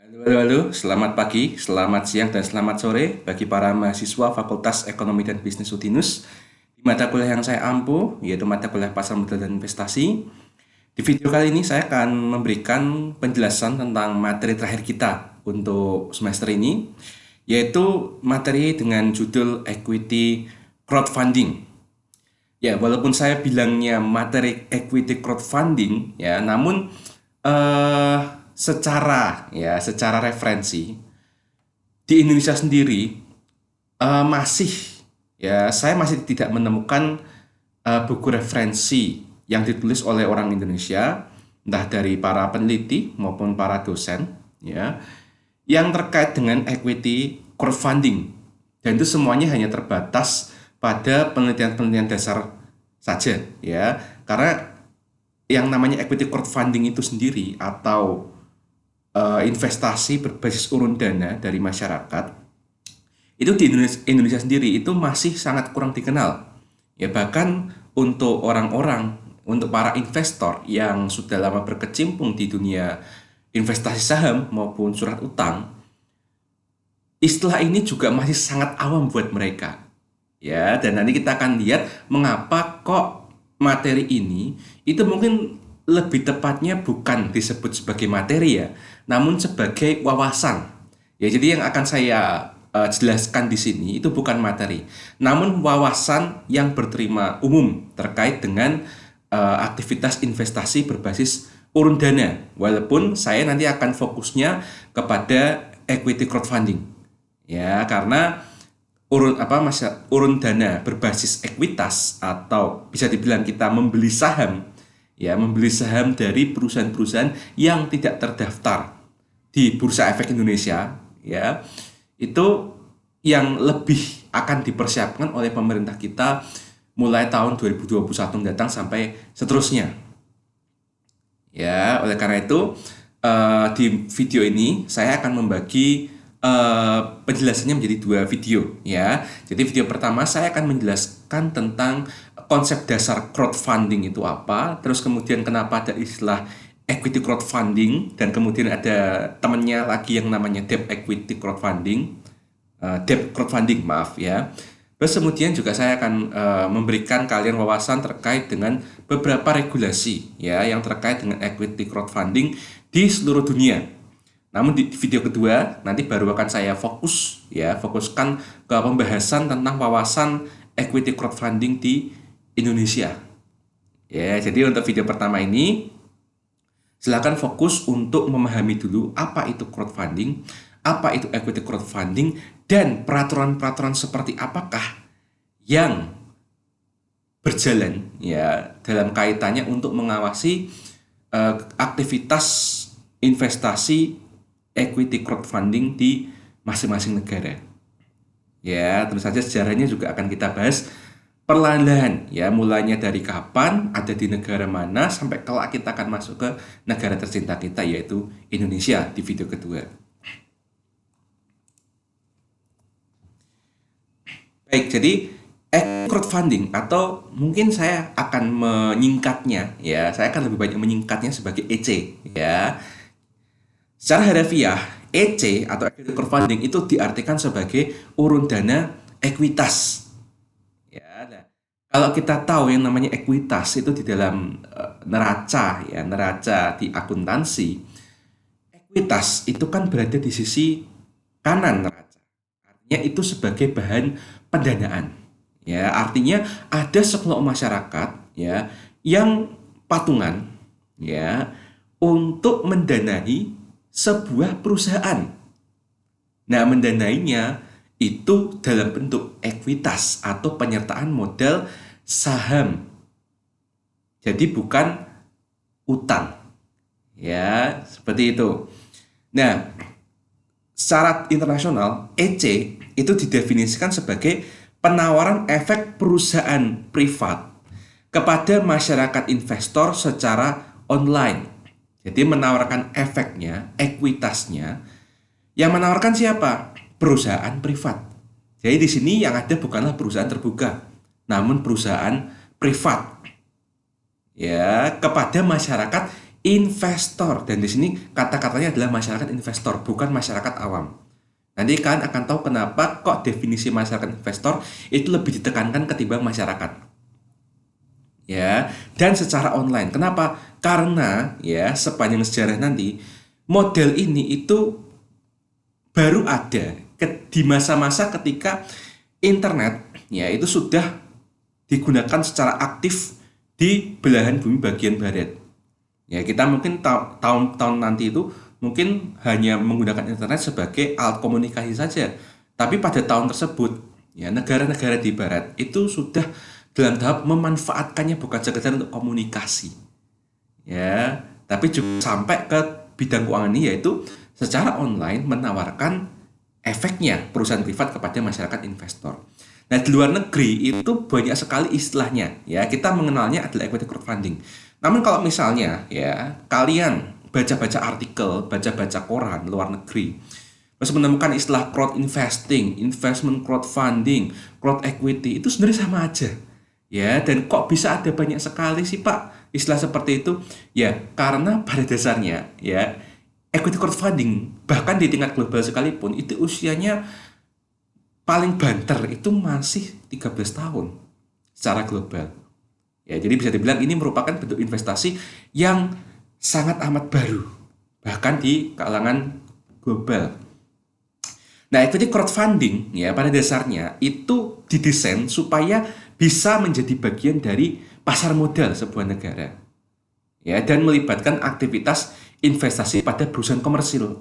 Halo, selamat pagi, selamat siang, dan selamat sore bagi para mahasiswa Fakultas Ekonomi dan Bisnis Udinus. Di mata kuliah yang saya ampu, yaitu mata kuliah Pasar Modal dan Investasi. Di video kali ini saya akan memberikan penjelasan tentang materi terakhir kita untuk semester ini, yaitu materi dengan judul Equity Crowdfunding. Ya, walaupun saya bilangnya materi equity crowdfunding, ya, namun eh secara referensi di Indonesia sendiri masih, ya, saya masih tidak menemukan buku referensi yang ditulis oleh orang Indonesia, entah dari para peneliti maupun para dosen, ya, yang terkait dengan equity crowdfunding. Dan itu semuanya hanya terbatas pada penelitian-penelitian dasar saja, ya. Karena yang namanya equity crowdfunding itu sendiri atau investasi berbasis urun dana dari masyarakat itu di Indonesia sendiri itu masih sangat kurang dikenal, ya. Bahkan untuk orang-orang, untuk para investor yang sudah lama berkecimpung di dunia investasi saham maupun surat utang, istilah ini juga masih sangat awam buat mereka, ya. Dan nanti kita akan lihat mengapa kok materi ini itu mungkin lebih tepatnya bukan disebut sebagai materi, ya, namun sebagai wawasan. Ya, jadi yang akan saya jelaskan di sini itu bukan materi, namun wawasan yang berterima umum terkait dengan aktivitas investasi berbasis urun dana. Walaupun saya nanti akan fokusnya kepada equity crowdfunding, ya, karena urun dana berbasis ekuitas atau bisa dibilang kita membeli saham, ya, membeli saham dari perusahaan-perusahaan yang tidak terdaftar di Bursa Efek Indonesia, ya, itu yang lebih akan dipersiapkan oleh pemerintah kita mulai tahun 2021 mendatang sampai seterusnya. Ya, oleh karena itu di video ini saya akan membagi penjelasannya menjadi dua video, ya. Jadi video pertama saya akan menjelaskan tentang konsep dasar crowdfunding itu apa, terus kemudian kenapa ada istilah equity crowdfunding, dan kemudian ada temannya lagi yang namanya debt equity crowdfunding, debt crowdfunding, maaf, ya. Terus kemudian juga saya akan memberikan kalian wawasan terkait dengan beberapa regulasi, ya, yang terkait dengan equity crowdfunding di seluruh dunia. Namun di video kedua nanti baru akan saya fokuskan ke pembahasan tentang wawasan equity crowdfunding di Indonesia. Ya, jadi untuk video pertama ini silakan fokus untuk memahami dulu apa itu crowdfunding, apa itu equity crowdfunding, dan peraturan-peraturan seperti apakah yang berjalan, ya, dalam kaitannya untuk mengawasi aktivitas investasi equity crowdfunding di masing-masing negara. Ya, tentu saja sejarahnya juga akan kita bahas perlahan-lahan, ya, mulainya dari kapan, ada di negara mana, sampai kelak kita akan masuk ke negara tercinta kita yaitu Indonesia di video kedua. Baik, jadi crowdfunding, atau mungkin saya akan menyingkatnya, ya, saya akan lebih banyak menyingkatnya sebagai EC, ya. Secara harfiah, EC atau equity crowdfunding itu diartikan sebagai urun dana ekuitas. Ya, nah, kalau kita tahu yang namanya ekuitas itu di dalam neraca, ya, neraca di akuntansi, ekuitas itu kan berada di sisi kanan neraca. Artinya itu sebagai bahan pendanaan. Ya, artinya ada sekelompok masyarakat, ya, yang patungan, ya, untuk mendanai sebuah perusahaan. Nah, mendanainya itu dalam bentuk ekuitas atau penyertaan modal saham. Jadi bukan utang. Ya, seperti itu. Nah, secara internasional, EC itu didefinisikan sebagai penawaran efek perusahaan privat kepada masyarakat investor secara online. Jadi menawarkan efeknya, ekuitasnya, yang menawarkan siapa? Perusahaan privat. Jadi di sini yang ada bukanlah perusahaan terbuka, namun perusahaan privat, ya, kepada masyarakat investor, dan di sini kata-katanya adalah masyarakat investor, bukan masyarakat awam. Nanti kalian akan tahu kenapa kok definisi masyarakat investor itu lebih ditekankan ketimbang masyarakat. Ya, dan secara online. Kenapa? Karena ya sepanjang sejarah nanti model ini itu baru ada di masa-masa ketika internet ya itu sudah digunakan secara aktif di belahan bumi bagian barat. Ya, kita mungkin tahun-tahun nanti itu mungkin hanya menggunakan internet sebagai alat komunikasi saja. Tapi pada tahun tersebut, ya negara-negara di barat itu sudah dalam tahap memanfaatkannya bukan sekedar untuk komunikasi. Ya, tapi juga sampai ke bidang keuangan ini yaitu secara online menawarkan efeknya perusahaan privat kepada masyarakat investor. Nah, di luar negeri itu banyak sekali istilahnya. Ya, kita mengenalnya adalah equity crowdfunding. Namun kalau misalnya ya kalian baca-baca artikel, baca-baca koran luar negeri, terus menemukan istilah crowd investing, investment crowdfunding, crowd equity, itu sebenarnya sama aja. Ya, dan kok bisa ada banyak sekali sih Pak istilah seperti itu? Ya, karena pada dasarnya ya equity crowdfunding bahkan di tingkat global sekalipun itu usianya paling banter itu masih 13 tahun secara global. Ya, jadi bisa dibilang ini merupakan bentuk investasi yang sangat amat baru bahkan di kalangan global. Nah, equity crowdfunding ya pada dasarnya itu didesain supaya bisa menjadi bagian dari pasar modal sebuah negara. Ya, dan melibatkan aktivitas investasi pada perusahaan komersil.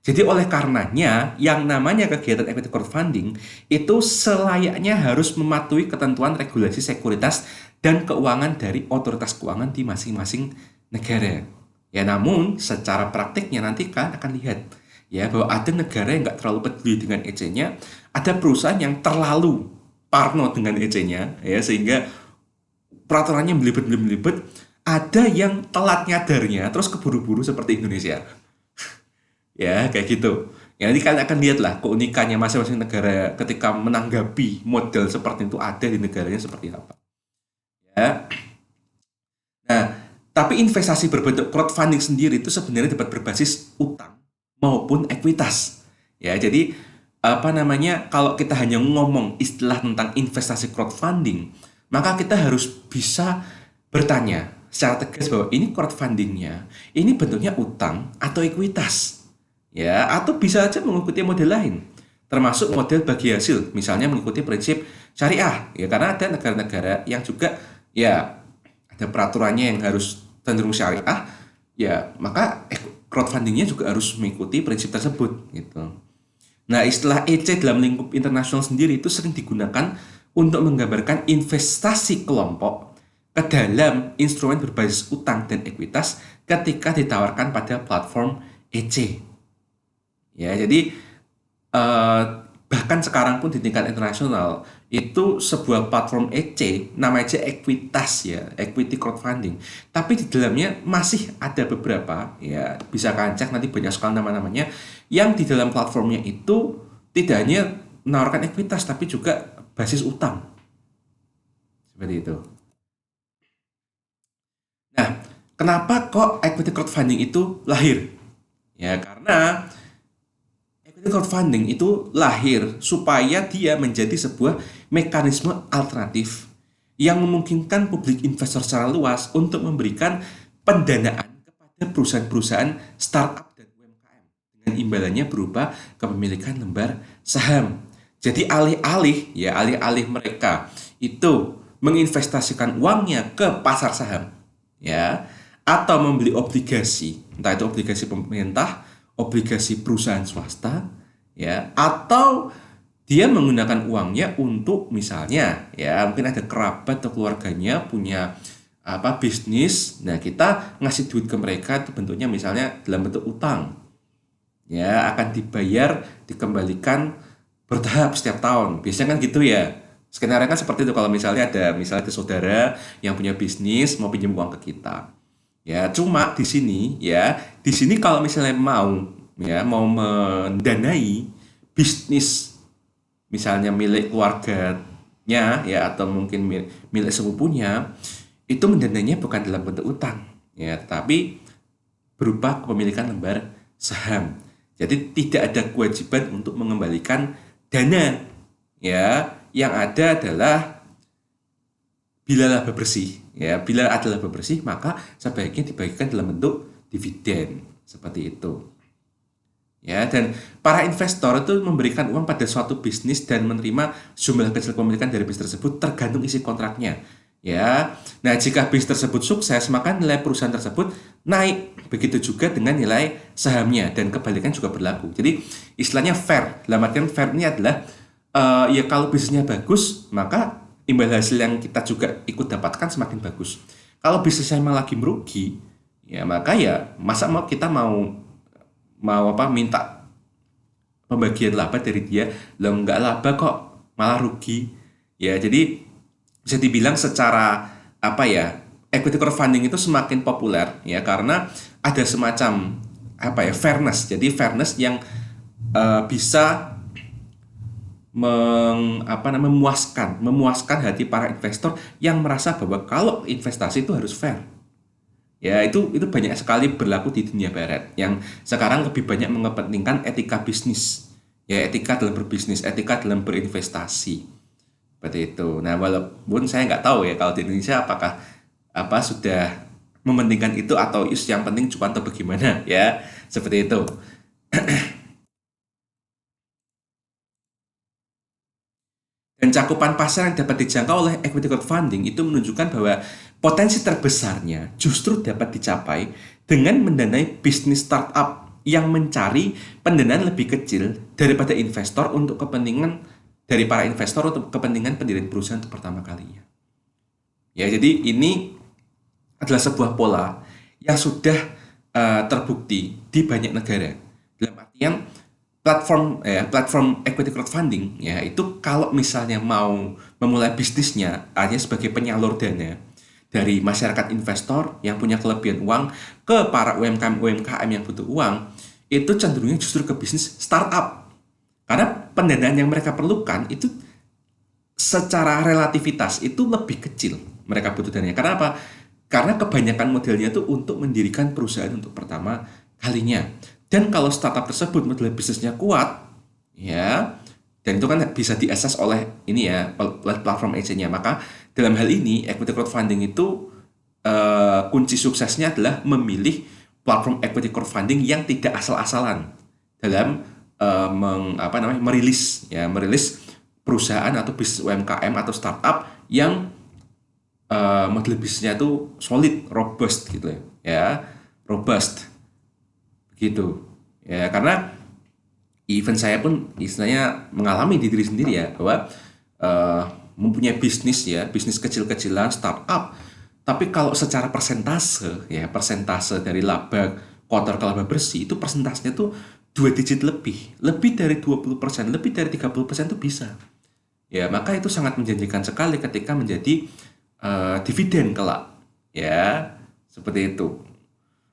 Jadi oleh karenanya yang namanya kegiatan equity crowdfunding itu selayaknya harus mematuhi ketentuan regulasi sekuritas dan keuangan dari otoritas keuangan di masing-masing negara. Ya, namun secara praktiknya nanti kalian akan lihat ya bahwa ada negara yang nggak terlalu peduli dengan EC-nya, ada perusahaan yang terlalu parno dengan EC-nya ya sehingga peraturannya belibet-belibet, ada yang telat nyadarnya terus keburu-buru seperti Indonesia. Ya, kayak gitu. Ya, nanti kalian akan lihat lah keunikannya masing-masing negara ketika menanggapi model seperti itu ada di negaranya seperti apa. Ya. Nah, tapi investasi berbentuk crowdfunding sendiri itu sebenarnya dapat berbasis utang maupun ekuitas. Ya, jadi apa namanya? Kalau kita hanya ngomong istilah tentang investasi crowdfunding, maka kita harus bisa bertanya secara tegas bahwa ini crowdfundingnya, ini bentuknya utang atau ekuitas. Ya, atau bisa aja mengikuti model lain, termasuk model bagi hasil, misalnya mengikuti prinsip syariah. Ya, karena ada negara-negara yang juga ya ada peraturannya yang harus cenderung syariah, ya maka crowdfundingnya juga harus mengikuti prinsip tersebut gitu. Nah, istilah EC dalam lingkup internasional sendiri itu sering digunakan untuk menggambarkan investasi kelompok ke dalam instrumen berbasis utang dan ekuitas ketika ditawarkan pada platform EC. Ya, jadi bahkan sekarang pun di tingkat internasional itu sebuah platform EC namanya ekuitas ya, equity crowdfunding. Tapi di dalamnya masih ada beberapa ya, bisa kalian cek nanti banyak sekali nama-namanya yang di dalam platformnya itu tidak hanya menawarkan ekuitas tapi juga basis utang. Seperti itu. Nah, kenapa kok equity crowdfunding itu lahir? Ya, karena crowdfunding itu lahir supaya dia menjadi sebuah mekanisme alternatif yang memungkinkan publik investor secara luas untuk memberikan pendanaan kepada perusahaan-perusahaan startup dan UMKM dengan imbalannya berupa kepemilikan lembar saham. Jadi alih-alih mereka itu menginvestasikan uangnya ke pasar saham ya atau membeli obligasi, entah itu obligasi pemerintah, obligasi perusahaan swasta ya, atau dia menggunakan uangnya untuk misalnya ya mungkin ada kerabat atau keluarganya punya bisnis, nah kita ngasih duit ke mereka itu bentuknya misalnya dalam bentuk utang ya, akan dibayar dikembalikan bertahap setiap tahun biasanya kan gitu ya. Skenario kan seperti itu kalau misalnya ada saudara yang punya bisnis mau pinjam uang ke kita. Ya, cuma di sini kalau misalnya mau mendanai bisnis misalnya milik keluarganya ya atau mungkin milik sepupunya, itu mendanainya bukan dalam bentuk utang ya, tetapi berupa kepemilikan lembar saham. Jadi tidak ada kewajiban untuk mengembalikan dana. Ya, yang ada adalah bila laba bersih, ya, bila ada laba bersih maka sebaiknya dibagikan dalam bentuk dividen seperti itu. Ya, dan para investor itu memberikan uang pada suatu bisnis dan menerima jumlah kecil kepemilikan dari bisnis tersebut tergantung isi kontraknya. Ya, nah jika bisnis tersebut sukses maka nilai perusahaan tersebut naik. Begitu juga dengan nilai sahamnya dan kebalikan juga berlaku. Jadi istilahnya fair. Dalam artian fair ini adalah ya kalau bisnisnya bagus maka imbal hasil yang kita juga ikut dapatkan semakin bagus. Kalau bisnisnya memang lagi merugi, ya maka ya masa mau kita mau mau apa minta pembagian laba dari dia, lo nggak laba kok malah rugi. Ya jadi bisa dibilang secara apa ya, equity crowdfunding itu semakin populer ya karena ada semacam apa ya, fairness. Jadi fairness yang bisa memuaskan hati para investor yang merasa bahwa kalau investasi itu harus fair. Ya, itu banyak sekali berlaku di dunia barat yang sekarang lebih banyak mengepentingkan etika bisnis. Ya, etika dalam berbisnis, etika dalam berinvestasi. Seperti itu. Nah, walaupun saya nggak tahu ya kalau di Indonesia apakah sudah mementingkan itu atau yang penting cuma atau bagaimana ya. Seperti itu. Dan cakupan pasar yang dapat dijangkau oleh equity crowdfunding itu menunjukkan bahwa potensi terbesarnya justru dapat dicapai dengan mendanai bisnis startup yang mencari pendanaan lebih kecil daripada investor untuk kepentingan dari para investor untuk kepentingan pendirian perusahaan untuk pertama kalinya. Ya, jadi ini adalah sebuah pola yang sudah terbukti di banyak negara. Dalam artian platform equity crowdfunding ya itu kalau misalnya mau memulai bisnisnya hanya sebagai penyalur dana dari masyarakat investor yang punya kelebihan uang ke para UMKM yang butuh uang, itu cenderungnya justru ke bisnis startup karena pendanaan yang mereka perlukan itu secara relativitas itu lebih kecil mereka butuh dananya. Karena apa? Karena kebanyakan modelnya itu untuk mendirikan perusahaan untuk pertama kalinya. Dan kalau startup tersebut model bisnisnya kuat, ya, dan itu kan bisa diakses oleh ini ya, platform exchange-nya. Maka dalam hal ini equity crowdfunding itu kunci suksesnya adalah memilih platform equity crowdfunding yang tidak asal-asalan dalam merilis perusahaan atau bisnis UMKM atau startup yang model bisnisnya itu solid, robust gitu ya, robust gitu ya. Karena even saya pun istilahnya mengalami di diri sendiri ya bahwa mempunyai bisnis kecil-kecilan startup, tapi kalau secara persentase dari laba kotor ke laba bersih itu persentasenya tuh 2 digit lebih dari 20%, lebih dari 30% itu bisa ya. Maka itu sangat menjanjikan sekali ketika menjadi dividen kelak ya, seperti itu.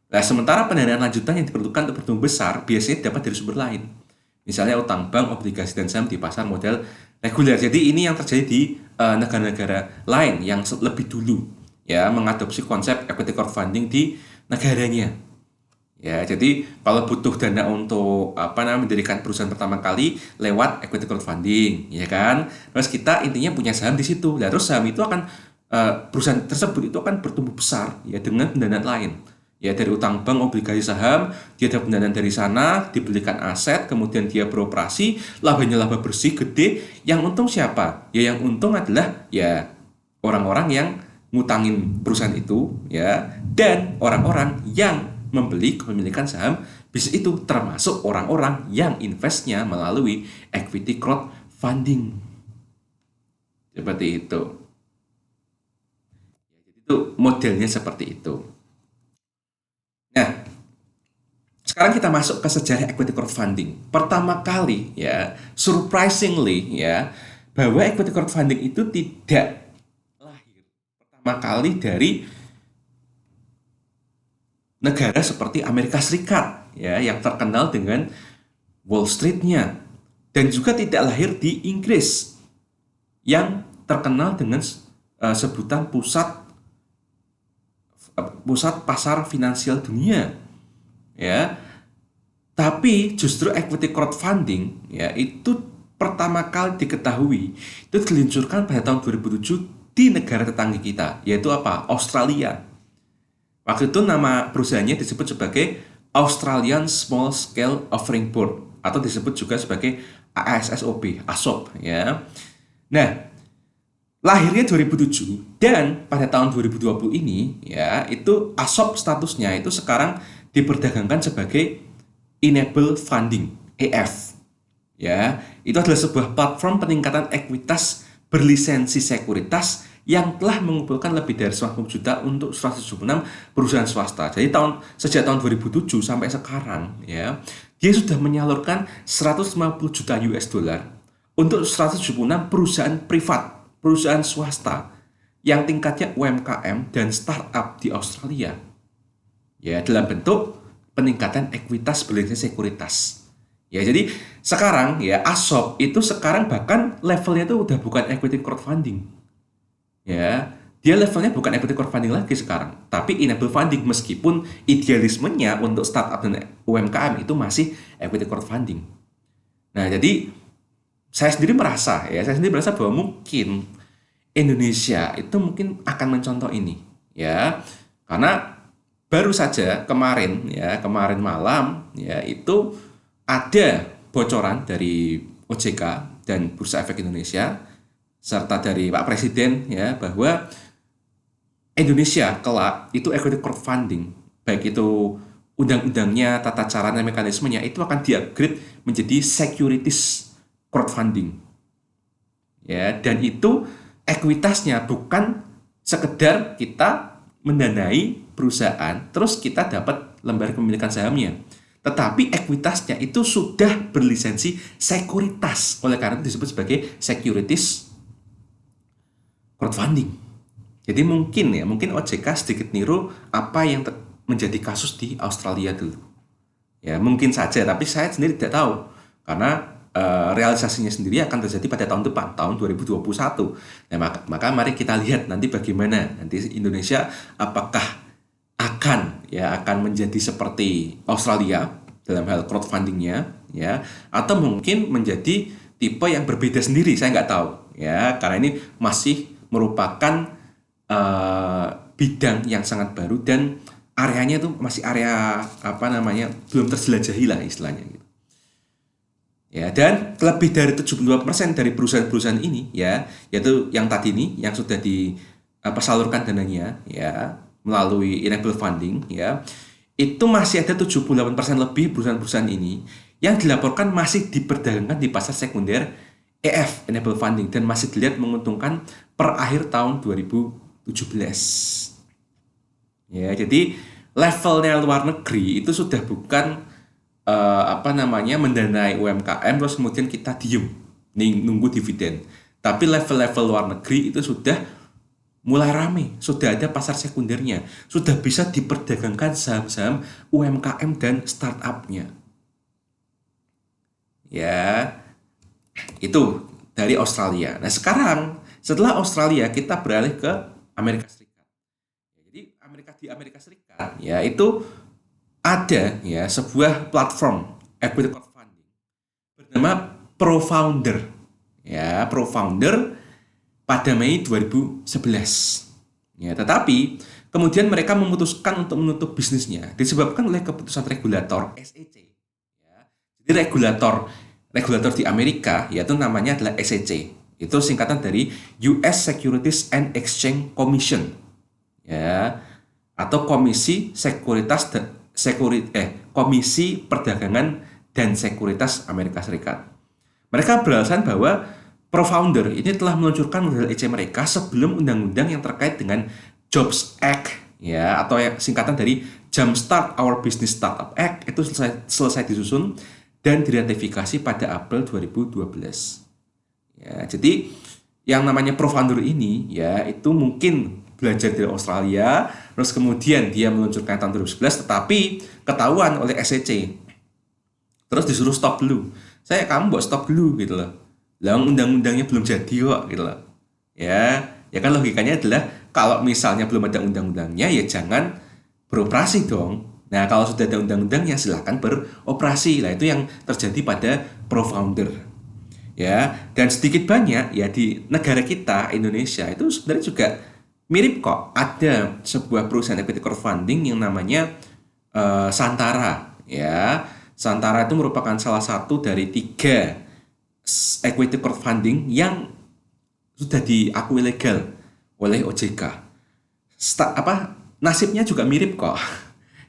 Nah, sementara pendanaan lanjutan yang diperlukan untuk bertumbuh besar biasanya dapat dari sumber lain. Misalnya utang bank, obligasi, dan saham di pasar model reguler. Jadi ini yang terjadi di negara-negara lain yang lebih dulu ya mengadopsi konsep equity crowdfunding di negaranya. Ya, jadi kalau butuh dana untuk mendirikan perusahaan pertama kali lewat equity crowdfunding, ya kan? Terus kita intinya punya saham di situ. Nah, terus saham itu akan perusahaan tersebut itu akan bertumbuh besar ya dengan pendanaan lain. Ya, dari utang bank, obligasi, saham, dia ada pendanaan dari sana, dibelikan aset, kemudian dia beroperasi, labanya laba bersih gede. Yang untung siapa? Ya, yang untung adalah ya orang-orang yang ngutangin perusahaan itu ya, dan orang-orang yang membeli kepemilikan saham bisnis itu, termasuk orang-orang yang investnya melalui equity crowdfunding. Seperti itu. Jadi itu modelnya seperti itu. Nah, sekarang kita masuk ke sejarah equity crowdfunding. Pertama kali ya, surprisingly ya, bahwa equity crowdfunding itu tidak lahir pertama kali dari negara seperti Amerika Serikat ya, yang terkenal dengan Wall Street-nya, dan juga tidak lahir di Inggris yang terkenal dengan sebutan pusat pasar finansial dunia. ya. Tapi justru equity crowdfunding ya itu pertama kali diketahui itu diluncurkan pada tahun 2007 di negara tetangga kita, yaitu apa? Australia. Waktu itu nama perusahaannya disebut sebagai Australian Small Scale Offering Board atau disebut juga sebagai ASSOB, ASOB ya. Nah, lahirnya 2007 dan pada tahun 2020 ini ya, itu ASOB statusnya itu sekarang diperdagangkan sebagai Enable Funding, EF. Ya, itu adalah sebuah platform peningkatan ekuitas berlisensi sekuritas yang telah mengumpulkan lebih dari 150 juta untuk 176 perusahaan swasta. Jadi sejak tahun 2007 sampai sekarang ya, dia sudah menyalurkan 150 juta US dollar untuk 176 perusahaan privat, perusahaan swasta yang tingkatnya UMKM dan startup di Australia. Ya, dalam bentuk peningkatan ekuitas berlisensi sekuritas. Ya, jadi sekarang ya ASOB itu sekarang bahkan levelnya itu udah bukan equity crowdfunding. Ya, dia levelnya bukan equity crowdfunding lagi sekarang, tapi enable funding meskipun idealismenya untuk startup dan UMKM itu masih equity crowdfunding. Nah, jadi saya sendiri merasa bahwa mungkin Indonesia itu mungkin akan mencontoh ini, ya, karena baru saja kemarin malam ya itu ada bocoran dari OJK dan Bursa Efek Indonesia serta dari Pak Presiden ya bahwa Indonesia kelak itu equity crowdfunding, baik itu undang-undangnya, tata cara dan mekanismenya itu akan di-upgrade menjadi securities crowdfunding. Ya, dan itu ekuitasnya bukan sekedar kita mendanai perusahaan, terus kita dapat lembar kepemilikan sahamnya. Tetapi ekuitasnya itu sudah berlisensi sekuritas. Oleh karena itu disebut sebagai securities crowdfunding. Jadi mungkin OJK sedikit niru apa yang menjadi kasus di Australia dulu. Ya, mungkin saja, tapi saya sendiri tidak tahu. Karena realisasinya sendiri akan terjadi pada tahun depan, tahun 2021. Nah, maka mari kita lihat nanti bagaimana nanti Indonesia apakah akan menjadi seperti Australia dalam hal crowdfundingnya ya, atau mungkin menjadi tipe yang berbeda sendiri, saya nggak tahu ya, karena ini masih merupakan bidang yang sangat baru dan areanya itu masih area belum terjelajahi lah istilahnya gitu. Ya, dan lebih dari 72% dari perusahaan-perusahaan ini ya, yaitu yang tadi ini yang sudah salurkan dananya ya melalui enable funding ya, itu masih ada 78% lebih perusahaan-perusahaan ini yang dilaporkan masih diperdagangkan di pasar sekunder EF, enable funding, dan masih dilihat menguntungkan per akhir tahun 2017. Ya, jadi levelnya luar negeri itu sudah bukan mendanai UMKM terus kemudian kita diem nunggu dividen. Tapi level-level luar negeri itu sudah mulai rame, sudah ada pasar sekundernya, sudah bisa diperdagangkan saham-saham UMKM dan startupnya. Ya, itu dari Australia. Nah, sekarang setelah Australia kita beralih ke Amerika Serikat. Jadi di Amerika Serikat ya itu ada ya sebuah platform equity crowdfunding bernama ProFounder. Ya, ProFounder pada Mei 2011. Ya, tetapi kemudian mereka memutuskan untuk menutup bisnisnya disebabkan oleh keputusan regulator SEC. Ya, jadi regulator di Amerika yaitu namanya adalah SEC. Itu singkatan dari US Securities and Exchange Commission. Ya, atau Komisi Perdagangan dan Sekuritas Amerika Serikat. Mereka beralasan bahwa ProFounder ini telah meluncurkan model EC mereka sebelum undang-undang yang terkait dengan Jobs Act ya, atau yang singkatan dari Jumpstart Our Business Startup Act itu selesai disusun dan diratifikasi pada April 2012. Ya, jadi yang namanya ProFounder ini ya itu mungkin belajar dari Australia, terus kemudian dia meluncurkan tahun 2011 tetapi ketahuan oleh SEC. Terus disuruh stop dulu. Kamu buat stop dulu gitu loh. Lah undang-undangnya belum jadi kok gitu loh. Ya kan logikanya adalah kalau misalnya belum ada undang-undangnya ya jangan beroperasi dong Nah, kalau sudah ada undang-undangnya silahkan beroperasi. Nah, itu yang terjadi pada pro founder. Ya, dan sedikit banyak ya di negara kita Indonesia itu sebenarnya juga mirip kok. Ada sebuah perusahaan equity crowdfunding yang namanya Santara. Ya, Santara itu merupakan salah satu dari 3 equity crowdfunding yang sudah diakui legal oleh OJK. Nasibnya juga mirip kok.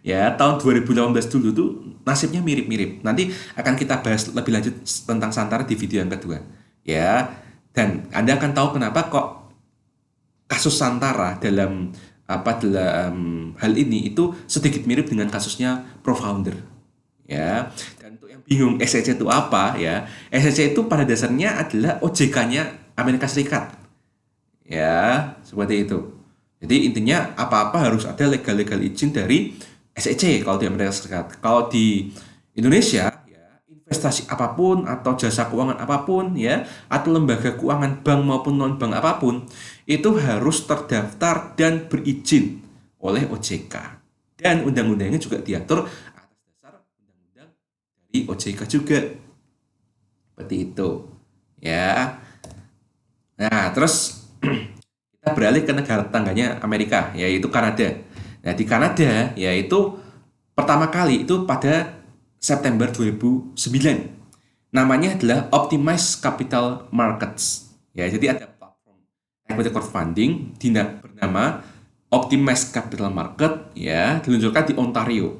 Ya, tahun 2018 dulu tuh nasibnya mirip-mirip. Nanti akan kita bahas lebih lanjut tentang Santara di video yang kedua. Ya, dan Anda akan tahu kenapa kok kasus Santara dalam hal ini itu sedikit mirip dengan kasusnya Pro Founder. Ya, dan untuk yang bingung SEC itu apa ya? SEC itu pada dasarnya adalah OJK-nya Amerika Serikat. Ya, seperti itu. Jadi intinya apa-apa harus ada legal izin dari SEC kalau di Amerika Serikat. Kalau di Indonesia, ya investasi apapun atau jasa keuangan apapun ya, atau lembaga keuangan bank maupun non bank apapun itu harus terdaftar dan berizin oleh OJK. Dan undang-undangnya juga diatur atas dasar undang-undang dari OJK juga. Seperti itu. Ya. Nah, terus kita beralih ke negara tetangganya Amerika, yaitu Kanada. Nah, di Kanada, yaitu pertama kali itu pada September 2009. Namanya adalah Optimized Capital Markets. Ya, jadi ada platform equity crowdfunding bernama Optimized Capital Market, ya, diluncurkan di Ontario.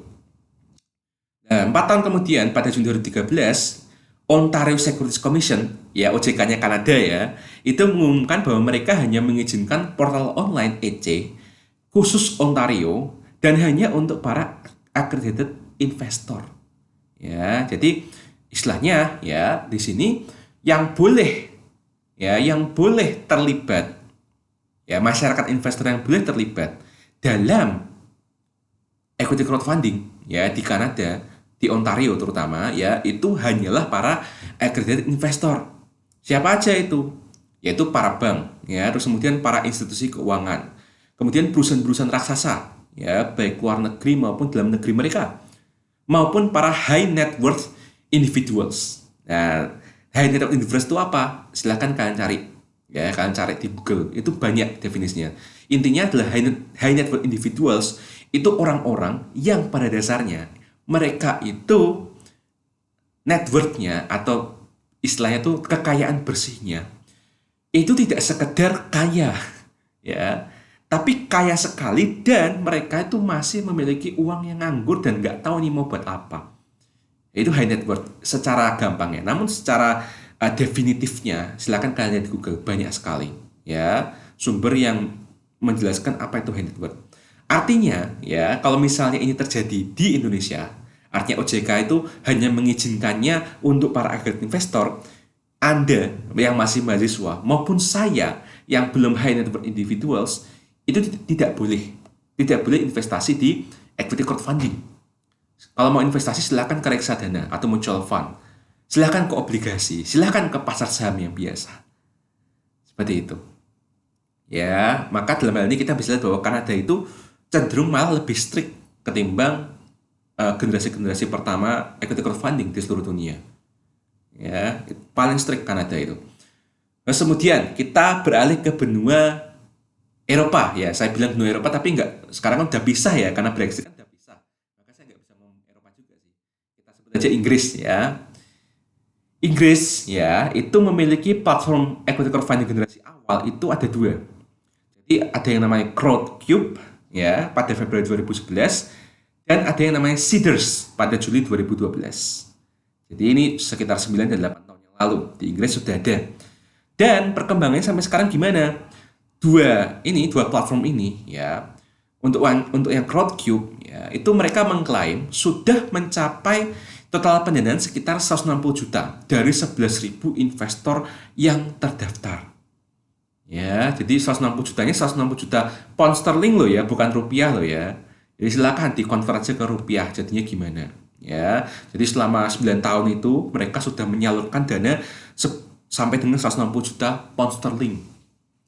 Nah, 4 tahun kemudian pada Juni 2013, Ontario Securities Commission, ya OJK-nya Kanada ya, itu mengumumkan bahwa mereka hanya mengizinkan portal online EC khusus Ontario dan hanya untuk para accredited investor. Ya, jadi istilahnya ya di sini yang boleh terlibat, ya masyarakat investor yang boleh terlibat dalam equity crowdfunding ya di Kanada, di Ontario terutama ya, itu hanyalah para accredited investor. Siapa aja itu? Yaitu para bank ya, terus kemudian para institusi keuangan, kemudian perusahaan-perusahaan raksasa ya, baik luar negeri maupun dalam negeri mereka, maupun para high net worth individuals. Nah, high net worth individuals itu apa? Silahkan kalian cari ya, kalian cari di Google, itu banyak definisinya. Intinya adalah high net worth individuals itu orang-orang yang pada dasarnya mereka itu net worth-nya atau istilahnya tuh kekayaan bersihnya itu tidak sekedar kaya ya, tapi kaya sekali dan mereka itu masih memiliki uang yang nganggur dan nggak tahu nih mau buat apa. Itu high net worth secara gampangnya. Namun secara definitifnya silakan kalian lihat di Google, banyak sekali ya sumber yang menjelaskan apa itu high net worth. Artinya ya, kalau misalnya ini terjadi di Indonesia, artinya OJK itu hanya mengizinkannya untuk para accredited investor. Anda yang masih mahasiswa maupun saya yang belum high net worth individuals itu tidak boleh investasi di equity crowdfunding. Kalau mau investasi silakan ke reksadana atau mutual fund, silakan ke obligasi, silakan ke pasar saham yang biasa. Seperti itu. Ya, maka dalam hal ini kita bisa lihat bahwa Kanada itu cenderung malah lebih strict ketimbang generasi-generasi pertama equity crowdfunding di seluruh dunia. Ya, paling strict Kanada itu. Nah, kemudian kita beralih ke benua Eropa ya. Saya bilang benua Eropa tapi enggak, sekarang kan udah pisah ya karena Brexit kan udah pisah. Maka saya nggak bisa ngomong Eropa juga sih. Kita sebut aja Inggris ya. Inggris ya, itu memiliki platform equity crowdfunding generasi awal itu ada 2. Jadi ada yang namanya Crowdcube ya pada Februari 2011 dan ada yang namanya Seedrs pada Juli 2012. Jadi ini sekitar 9 dan 8 tahun yang lalu di Inggris sudah ada. Dan perkembangannya sampai sekarang gimana? Dua platform ini ya, untuk yang Crowdcube ya, itu mereka mengklaim sudah mencapai total pendanaan sekitar 160 juta dari 11.000 investor yang terdaftar. Ya, jadi 160 jutanya 160 juta pound sterling loh ya, bukan rupiah loh ya. Jadi silakan dikonversi ke rupiah, jadinya gimana? Ya, jadi selama 9 tahun itu mereka sudah menyalurkan dana sampai dengan 160 juta pound sterling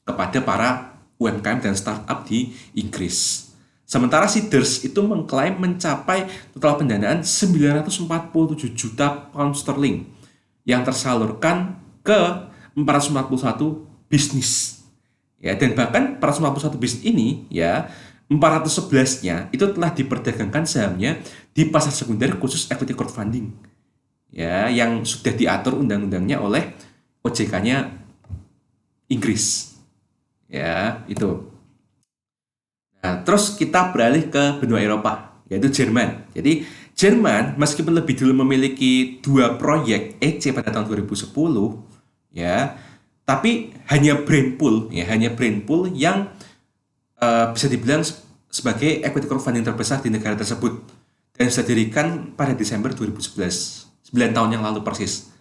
kepada para UMKM dan startup di Inggris. Sementara Seeders itu mengklaim mencapai total pendanaan 947 juta pound sterling yang tersalurkan ke 441 bisnis. Ya, dan bahkan 441 bisnis ini ya 411-nya itu telah diperdagangkan sahamnya di pasar sekunder khusus equity crowdfunding. Ya, yang sudah diatur undang-undangnya oleh OJK-nya Inggris. Ya, itu. Nah, terus kita beralih ke benua Eropa, yaitu Jerman. Jadi, Jerman meskipun lebih dulu memiliki 2 proyek EC pada tahun 2010, ya, tapi hanya brain pool yang bisa dibilang sebagai equity crowdfunding terbesar di negara tersebut dan sudah didirikan pada Desember 2011, 9 tahun yang lalu persis.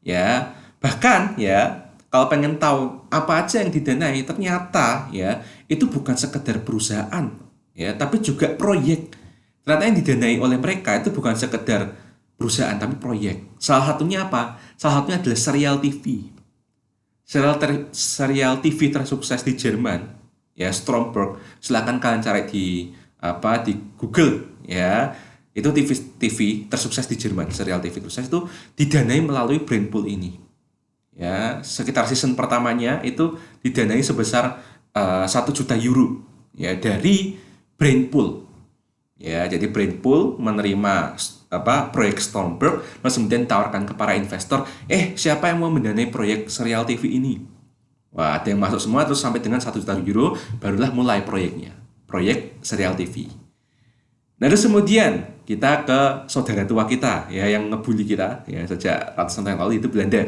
Ya, bahkan ya kalau pengen tahu apa aja yang didanai, ternyata ya itu bukan sekedar perusahaan, ya, tapi juga proyek. Ternyata yang didanai oleh mereka itu bukan sekedar perusahaan, tapi proyek. Salah satunya apa? Salah satunya adalah serial TV. Serial TV tersukses di Jerman, ya, Stromberg. Silakan kalian cari di Google, ya. Itu TV tersukses di Jerman, serial TV tersukses itu didanai melalui brand pool ini. Ya, sekitar season pertamanya itu didanai sebesar 1 juta euro ya dari brain pool. Ya, jadi brain pool menerima proyek Stormberg, terus kemudian tawarkan ke para investor, siapa yang mau mendanai proyek serial TV ini? Wah, ada yang masuk semua, terus sampai dengan 1 juta euro barulah mulai proyeknya, proyek serial TV. Nah, terus kemudian kita ke saudara tua kita ya yang ngebully kita ya sejak ratusan tahun lalu, itu Belanda.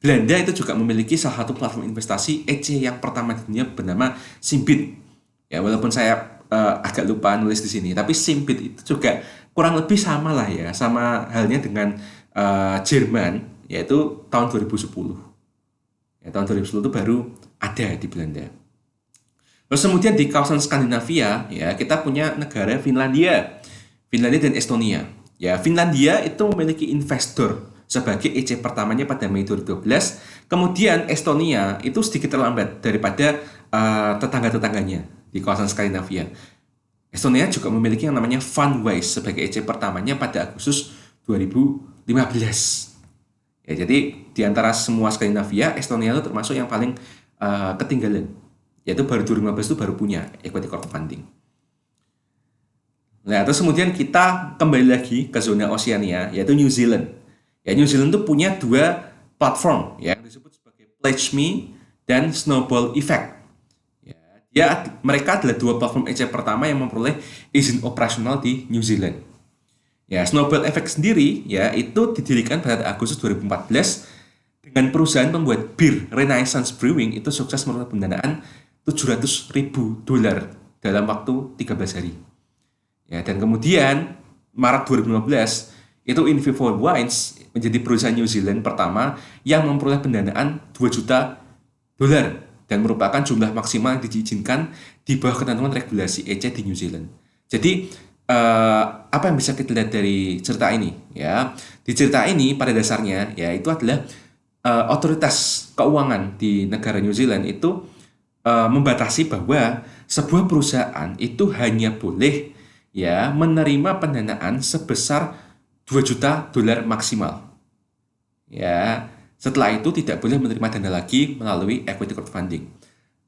Belanda itu juga memiliki salah satu platform investasi EC yang pertama di dunia bernama Symbit. Ya, walaupun saya agak lupa nulis di sini, tapi Symbit itu juga kurang lebih sama lah ya, sama halnya dengan Jerman, yaitu tahun 2010. Ya, tahun 2010 itu baru ada di Belanda. Terus kemudian di kawasan Skandinavia, ya kita punya negara Finlandia dan Estonia. Ya, Finlandia itu memiliki investor sebagai EC pertamanya pada Mei 2012. Kemudian Estonia itu sedikit terlambat daripada tetangga-tetangganya di kawasan Skandinavia. Estonia juga memiliki yang namanya Fundwise sebagai EC pertamanya pada Agustus 2015. Ya, jadi di antara semua Skandinavia, Estonia itu termasuk yang paling ketinggalan. Yaitu baru 2015 itu baru punya equity crowdfunding. Nah, terus kemudian kita kembali lagi ke zona Oceania, yaitu New Zealand. Ya, New Zealand itu punya 2 platform ya, yang disebut sebagai Pledge Me dan Snowball Effect. Ya, mereka adalah 2 platform EC pertama yang memperoleh izin operasional di New Zealand. Ya, Snowball Effect sendiri ya itu didirikan pada Agustus 2014 dengan perusahaan pembuat bir Renaissance Brewing itu sukses memperoleh pendanaan $700.000 dalam waktu 13 hari. Ya, dan kemudian Maret 2015 itu In Vivo Wines menjadi perusahaan New Zealand pertama yang memperoleh pendanaan $2 juta dan merupakan jumlah maksimal yang diizinkan di bawah ketentuan regulasi EC di New Zealand. Jadi apa yang bisa kita lihat dari cerita ini? Ya, di cerita ini pada dasarnya ya itu adalah otoritas keuangan di negara New Zealand itu membatasi bahwa sebuah perusahaan itu hanya boleh ya menerima pendanaan sebesar $2 juta maksimal. Ya, setelah itu tidak boleh menerima dana lagi melalui equity crowdfunding.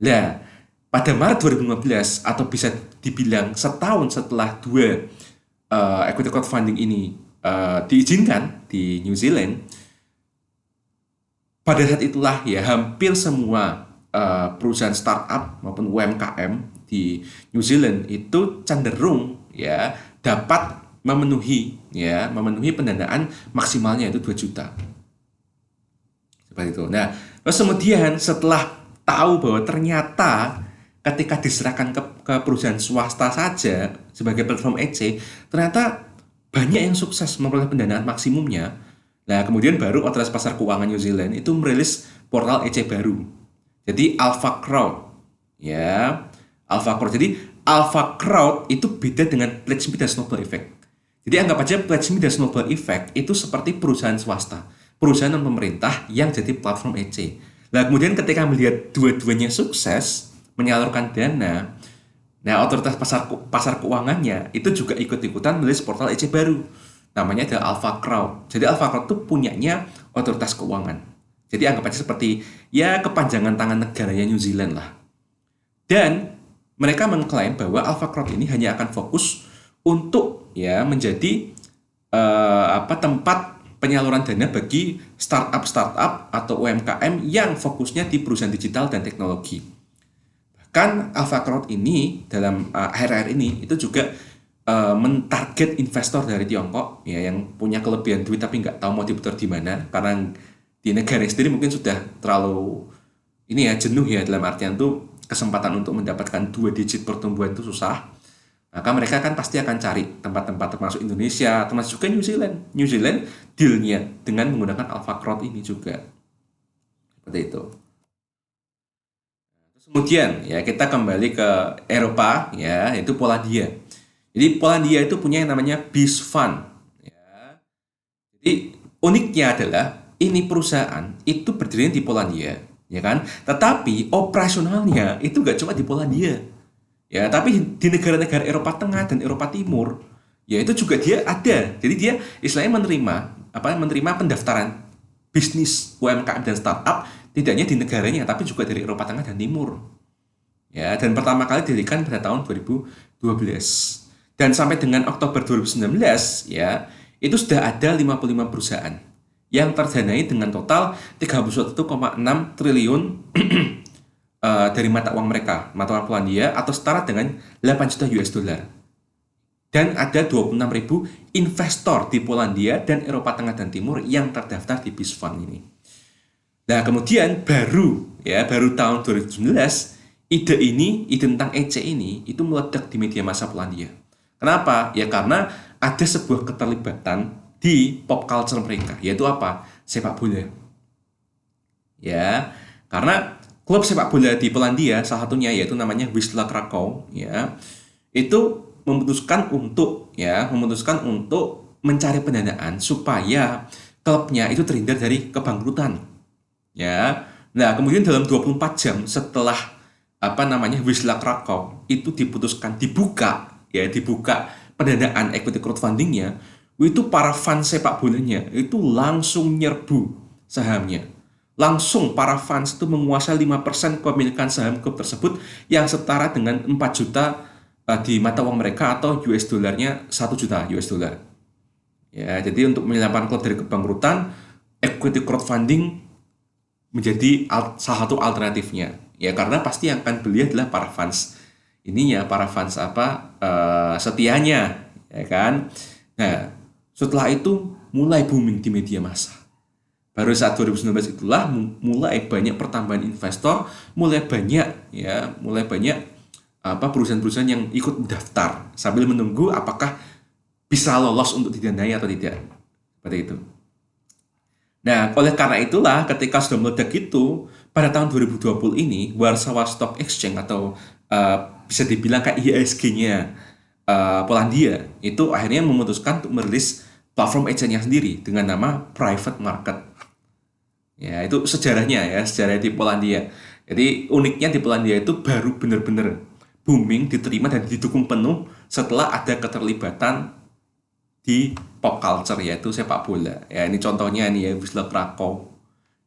Nah, pada Maret 2015 atau bisa dibilang setahun setelah 2 equity crowdfunding ini diizinkan di New Zealand, pada saat itulah ya hampir semua perusahaan startup maupun UMKM di New Zealand itu cenderung ya dapat memenuhi pendanaan maksimalnya itu 2 juta. Seperti itu. Nah, terus kemudian setelah tahu bahwa ternyata ketika diserahkan ke perusahaan swasta saja sebagai platform EC, ternyata banyak yang sukses memperoleh pendanaan maksimumnya. Nah, kemudian baru Otoritas Pasar Keuangan New Zealand itu merilis portal EC baru. Jadi Alpha Crowd. Ya, Alpha Crowd. Jadi Alpha Crowd itu beda dengan Pledge Me dan Snowball Effect. Jadi anggap aja Pledge Me dan Snowball Effect itu seperti perusahaan swasta, perusahaan non pemerintah yang jadi platform EC. Nah, kemudian ketika melihat dua-duanya sukses menyalurkan dana, Nah, otoritas pasar keuangannya itu juga ikut-ikutan menulis portal EC baru. Namanya adalah Alpha Crowd. Jadi Alpha Crowd itu punyanya otoritas keuangan. Jadi anggap aja seperti ya kepanjangan tangan negaranya New Zealand lah. Dan mereka mengklaim bahwa Alpha Crowd ini hanya akan fokus untuk ya menjadi tempat penyaluran dana bagi startup atau UMKM yang fokusnya di perusahaan digital dan teknologi. Kan Alpha Crowd ini dalam akhir-akhir ini itu juga mentarget investor dari Tiongkok ya yang punya kelebihan duit tapi nggak tahu mau diputar di mana karena di negara sendiri mungkin sudah terlalu ini ya jenuh ya, dalam artian tuh kesempatan untuk mendapatkan 2 digit pertumbuhan itu susah. Maka mereka kan pasti akan cari tempat-tempat termasuk Indonesia, termasuk juga New Zealand. New Zealand dealnya dengan menggunakan Alpha Crowd ini juga. Seperti itu. Kemudian ya kita kembali ke Eropa ya, yaitu Polandia. Jadi Polandia itu punya yang namanya BizFund. Ya. Jadi uniknya adalah ini perusahaan itu berdiri di Polandia, ya kan? Tetapi operasionalnya itu nggak cuma di Polandia, ya, tapi di negara-negara Eropa Tengah dan Eropa Timur, ya itu juga dia ada. Jadi dia istilahnya menerima pendaftaran bisnis UMKM dan startup tidak hanya di negaranya tapi juga dari Eropa Tengah dan Timur. Ya, dan pertama kali didirikan pada tahun 2012. Dan sampai dengan Oktober 2019 ya, itu sudah ada 55 perusahaan yang terdanai dengan total 31,6 triliun dari mata uang mereka, mata uang Polandia atau setara dengan 8 juta US dollar. Dan ada 26.000 investor di Polandia dan Eropa Tengah dan Timur yang terdaftar di BizFund ini. Nah, kemudian baru tahun 2019, ide tentang EC ini itu meledak di media massa Polandia. Kenapa? Ya karena ada sebuah keterlibatan di pop culture mereka, yaitu apa? Sepak bola. Ya, karena klub sepak bola di Polandia salah satunya yaitu namanya Wisla Krakow, ya. Itu memutuskan untuk mencari pendanaan supaya klubnya itu terhindar dari kebangkrutan. Ya. Nah, kemudian dalam 24 jam setelah Wisla Krakow itu dibuka pendanaan equity crowdfundingnya, itu para fans sepak bolanya itu langsung nyerbu sahamnya. Langsung para fans itu menguasai 5% kepemilikan saham klub tersebut yang setara dengan 4 juta di mata uang mereka atau US dollarnya 1 juta US dollar. Ya, jadi untuk menyelamatkan klub dari kebangkrutan, equity crowdfunding menjadi salah satu alternatifnya. Ya, karena pasti yang akan beli adalah para fans. Para fans setianya, ya kan? Nah, setelah itu mulai booming di media massa. Baru saat 2019 itulah mulai banyak pertambahan investor, mulai banyak perusahaan-perusahaan yang ikut mendaftar sambil menunggu apakah bisa lolos untuk didanai atau tidak. Seperti itu. Nah, oleh karena itulah ketika sudah meledak itu, pada tahun 2020 ini Warsaw Stock Exchange atau bisa dibilang kayak IHSG-nya Polandia itu akhirnya memutuskan untuk merilis platform exchange-nya sendiri dengan nama Private Market. Ya, itu sejarah di Polandia. Jadi uniknya di Polandia itu baru benar-benar booming, diterima dan didukung penuh setelah ada keterlibatan di pop culture yaitu sepak bola. Ya, ini contohnya nih ya, Wisla Krakow.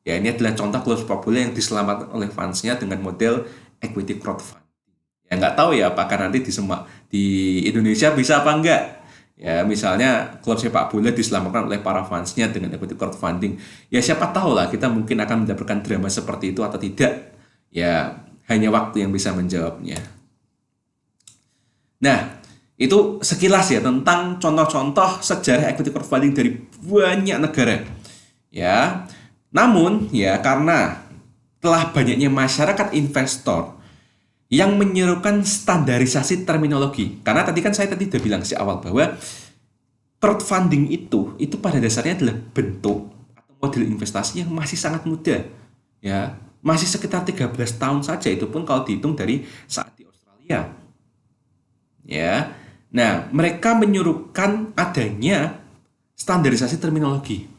Ya, ini adalah contoh klub sepak bola yang diselamatkan oleh fansnya dengan model equity crowdfunding. Ya, nggak tahu ya apakah nanti di Indonesia bisa apa enggak. Ya, misalnya klub sepak bola diselamatkan oleh para fansnya dengan equity crowdfunding. Ya, siapa tahu lah kita mungkin akan mendapatkan drama seperti itu atau tidak. Ya, hanya waktu yang bisa menjawabnya. Nah, itu sekilas ya tentang contoh-contoh sejarah equity crowdfunding dari banyak negara. Ya. Namun, ya karena telah banyaknya masyarakat investor yang menyerukan standarisasi terminologi. Karena tadi kan saya udah bilang di awal bahwa crowdfunding itu pada dasarnya adalah bentuk atau model investasi yang masih sangat muda. Ya, masih sekitar 13 tahun saja, itu pun kalau dihitung dari saat di Australia. Ya. Nah, mereka menyuruhkan adanya standarisasi terminologi.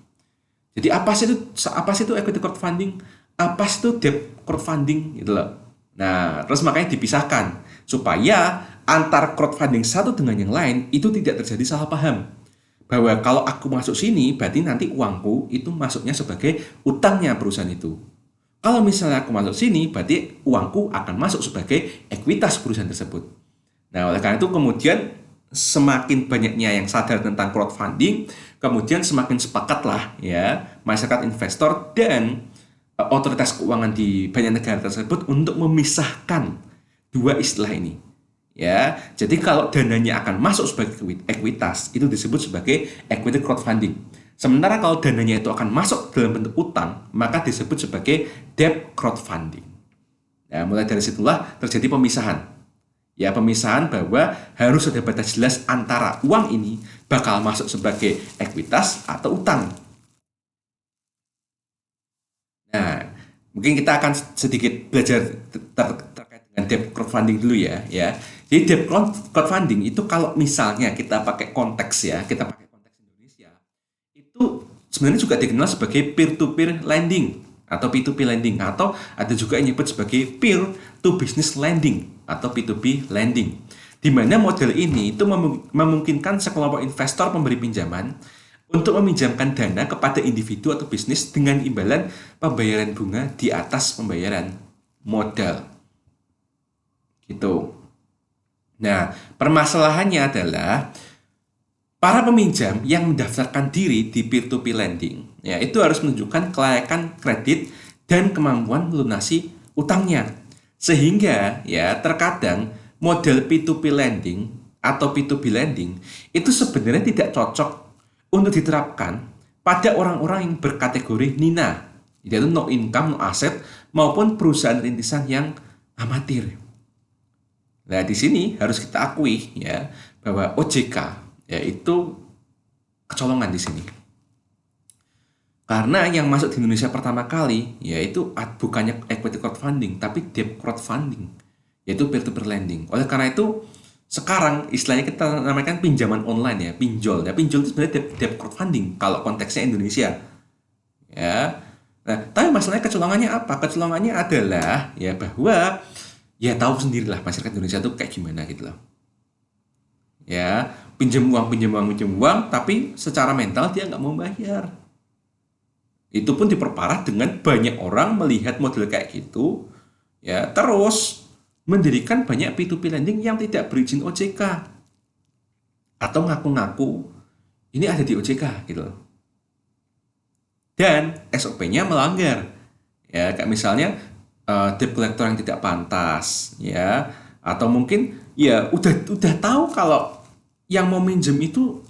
Jadi apa sih itu equity crowdfunding? Apa sih itu debt crowdfunding gitu loh. Nah, terus makanya dipisahkan supaya antar crowdfunding satu dengan yang lain itu tidak terjadi salah paham. Bahwa kalau aku masuk sini, berarti nanti uangku itu masuknya sebagai utangnya perusahaan itu. Kalau misalnya aku masuk sini, berarti uangku akan masuk sebagai ekuitas perusahaan tersebut. Nah, oleh karena itu kemudian semakin banyaknya yang sadar tentang crowdfunding, kemudian semakin sepakatlah ya masyarakat investor dan otoritas keuangan di banyak negara tersebut untuk memisahkan dua istilah ini. Ya, jadi kalau dananya akan masuk sebagai ekuitas, itu disebut sebagai equity crowdfunding. Sementara kalau dananya itu akan masuk dalam bentuk utang, maka disebut sebagai debt crowdfunding. Nah, mulai dari situlah terjadi pemisahan. Ya, pemisahan bahwa harus ada batas jelas antara uang ini bakal masuk sebagai ekuitas atau utang. Nah, mungkin kita akan sedikit belajar terkait dengan debt crowdfunding dulu ya. Jadi debt crowdfunding itu kalau misalnya kita pakai konteks ya, kita pakai konteks Indonesia, itu sebenarnya juga dikenal sebagai peer-to-peer lending atau P2P lending, atau ada juga yang nyebut sebagai peer to business lending atau P2P lending. Di mana model ini itu memungkinkan sekelompok investor pemberi pinjaman untuk meminjamkan dana kepada individu atau bisnis dengan imbalan pembayaran bunga di atas pembayaran modal. Gitu. Nah, permasalahannya adalah para peminjam yang mendaftarkan diri di peer-to-peer lending, ya itu harus menunjukkan kelayakan kredit dan kemampuan melunasi utangnya. Sehingga ya terkadang model P2P lending atau P2B lending itu sebenarnya tidak cocok untuk diterapkan pada orang-orang yang berkategori NINA, yaitu no income, no asset, maupun perusahaan rintisan yang amatir. Nah, di sini harus kita akui ya bahwa OJK yaitu kecolongan di sini. Karena yang masuk di Indonesia pertama kali yaitu bukannya equity crowdfunding tapi debt crowdfunding, yaitu peer-to-peer lending. Oleh karena itu sekarang istilahnya kita namakan pinjaman online ya, pinjol. Ya, pinjol itu sebenarnya debt crowdfunding kalau konteksnya Indonesia. Ya. Nah, tapi masalahnya kecolongannya apa? Kecolongannya adalah ya bahwa ya tahu sendirilah masyarakat Indonesia tuh kayak gimana gitu loh. Ya, pinjam uang, tapi secara mental dia nggak mau bayar. Itu pun diperparah dengan banyak orang melihat model kayak gitu, ya terus mendirikan banyak P2P lending yang tidak berizin OJK atau ngaku-ngaku ini ada di OJK gitu loh. Dan SOP-nya melanggar, ya kayak misalnya debt collector yang tidak pantas, ya atau mungkin ya udah tahu kalau yang mau minjem itu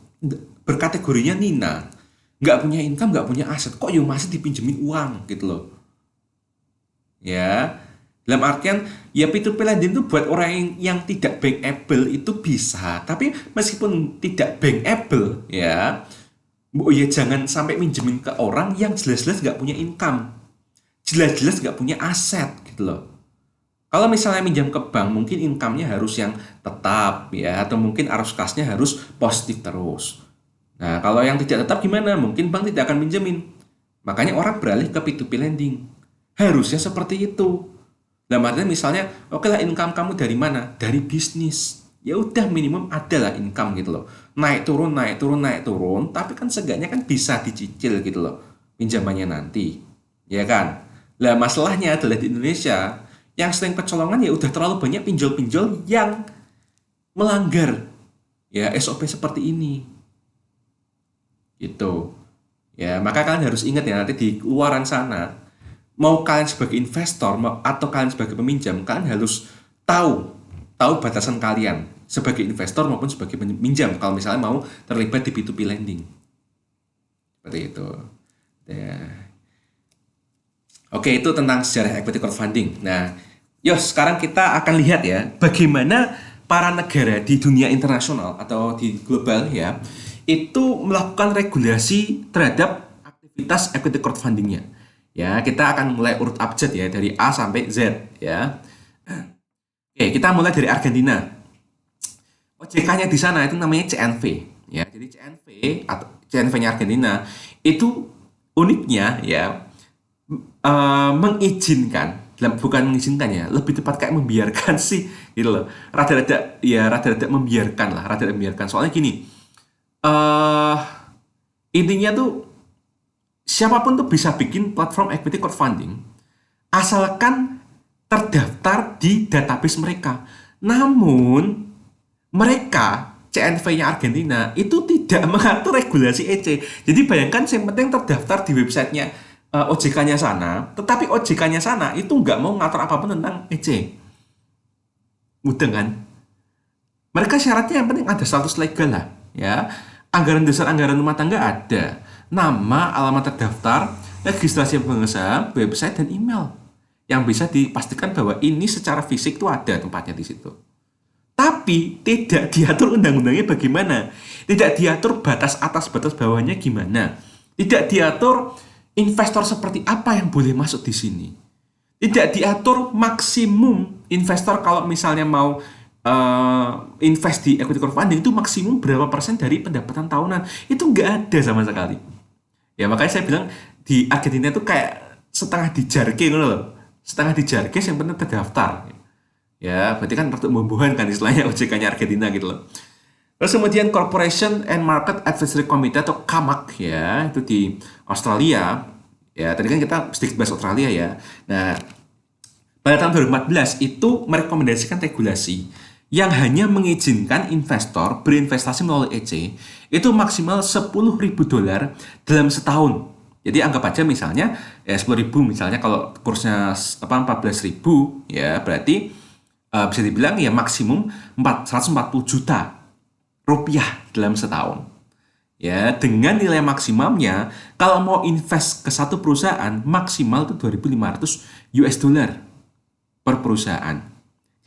berkategorinya Nina, nggak punya income, nggak punya aset, kok ya masih dipinjemin uang gitu loh. Ya, dalam artian ya P2P lending itu buat orang yang tidak bankable itu bisa, tapi meskipun tidak bankable ya, oh ya jangan sampai minjemin ke orang yang jelas-jelas nggak punya income, jelas-jelas nggak punya aset gitu loh. Kalau misalnya minjam ke bank, mungkin income-nya harus yang tetap ya, atau mungkin arus kasnya harus positif terus. Nah, kalau yang tidak tetap gimana? Mungkin bank tidak akan minjemin. Makanya orang beralih ke P2P lending. Harusnya seperti itu. Dalam artinya misalnya, oke lah income kamu dari mana? Dari bisnis. Ya udah minimum adalah income gitu loh. Naik turun, naik turun, naik turun, tapi kan seenggaknya kan bisa dicicil gitu loh pinjamannya nanti. Ya kan? Lah masalahnya adalah di Indonesia yang sering kecolongan ya udah terlalu banyak pinjol-pinjol yang melanggar ya SOP seperti ini gitu ya. Maka kalian harus ingat ya, nanti di luaran sana mau kalian sebagai investor atau kalian sebagai peminjam, kalian harus tahu batasan kalian sebagai investor maupun sebagai peminjam kalau misalnya mau terlibat di P2P lending seperti itu ya. Oke, itu tentang sejarah equity crowdfunding. Nah, sekarang kita akan lihat ya bagaimana para negara di dunia internasional atau di global ya itu melakukan regulasi terhadap aktivitas equity crowdfundingnya. Ya, kita akan mulai urut abjad ya dari A sampai Z ya. Oke, kita mulai dari Argentina. OJK-nya di sana itu namanya CNV ya. Jadi CNV atau CNV-nya Argentina itu uniknya ya mengizinkan bukan mengizinkan ya, lebih tepat kayak membiarkan sih gitu loh. Rada-rada membiarkan lah, rada-rada membiarkan. Soalnya gini, eh intinya tuh siapapun tuh bisa bikin platform equity crowdfunding asalkan terdaftar di database mereka. Namun mereka CNV-nya Argentina itu tidak mengatur regulasi EC. Jadi bayangkan yang penting terdaftar di websitenya OJK-nya sana, tetapi OJK-nya sana itu nggak mau ngatur apapun tentang EC. Mudah kan? Mereka syaratnya yang penting ada status legal lah, ya. Anggaran dasar anggaran rumah tangga ada, nama, alamat terdaftar, registrasi pengusaha, website dan email yang bisa dipastikan bahwa ini secara fisik tuh ada tempatnya di situ. Tapi tidak diatur undang-undangnya bagaimana, tidak diatur batas atas batas bawahnya gimana, tidak diatur investor seperti apa yang boleh masuk di sini, tidak diatur maksimum investor kalau misalnya mau invest di equity crowdfunding itu maksimum berapa persen dari pendapatan tahunan, itu nggak ada sama sekali. Ya makanya saya bilang di Argentina itu kayak setengah dijarke gitu loh, setengah dijarke yang penting terdaftar. Ya berarti kan untuk membuahan kan istilahnya OJK-nya Argentina gitu loh. Terus kemudian Corporation and Market Advisory Committee atau CAMAC ya, itu di Australia. Ya, tadi kan kita sedikit bahas Australia ya. Nah, pada tahun 2014 itu merekomendasikan regulasi yang hanya mengizinkan investor berinvestasi melalui EC itu maksimal $10.000 dalam setahun. Jadi anggap aja misalnya ya 10.000 misalnya kalau kursnya 14.000 ya berarti bisa dibilang ya maksimum 140 juta rupiah dalam setahun. Ya, dengan nilai maksimumnya kalau mau invest ke satu perusahaan maksimal itu 2.500 US dollar per perusahaan.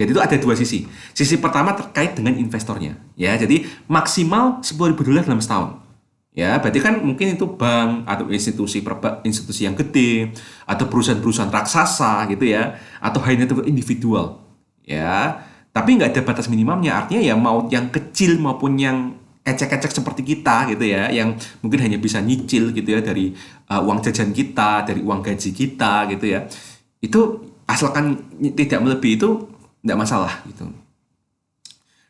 Jadi itu ada dua sisi. Sisi pertama terkait dengan investornya. Ya, jadi maksimal $10.000 dalam setahun. Ya, berarti kan mungkin itu bank atau institusi yang gede atau perusahaan-perusahaan raksasa gitu ya, atau high net worth individual. Ya, tapi nggak ada batas minimumnya. Artinya ya mau yang kecil maupun yang ecek-ecek seperti kita gitu ya, yang mungkin hanya bisa nyicil gitu ya dari uang jajan kita, dari uang gaji kita gitu ya. Itu asalkan tidak melebihi itu nggak masalah gitu.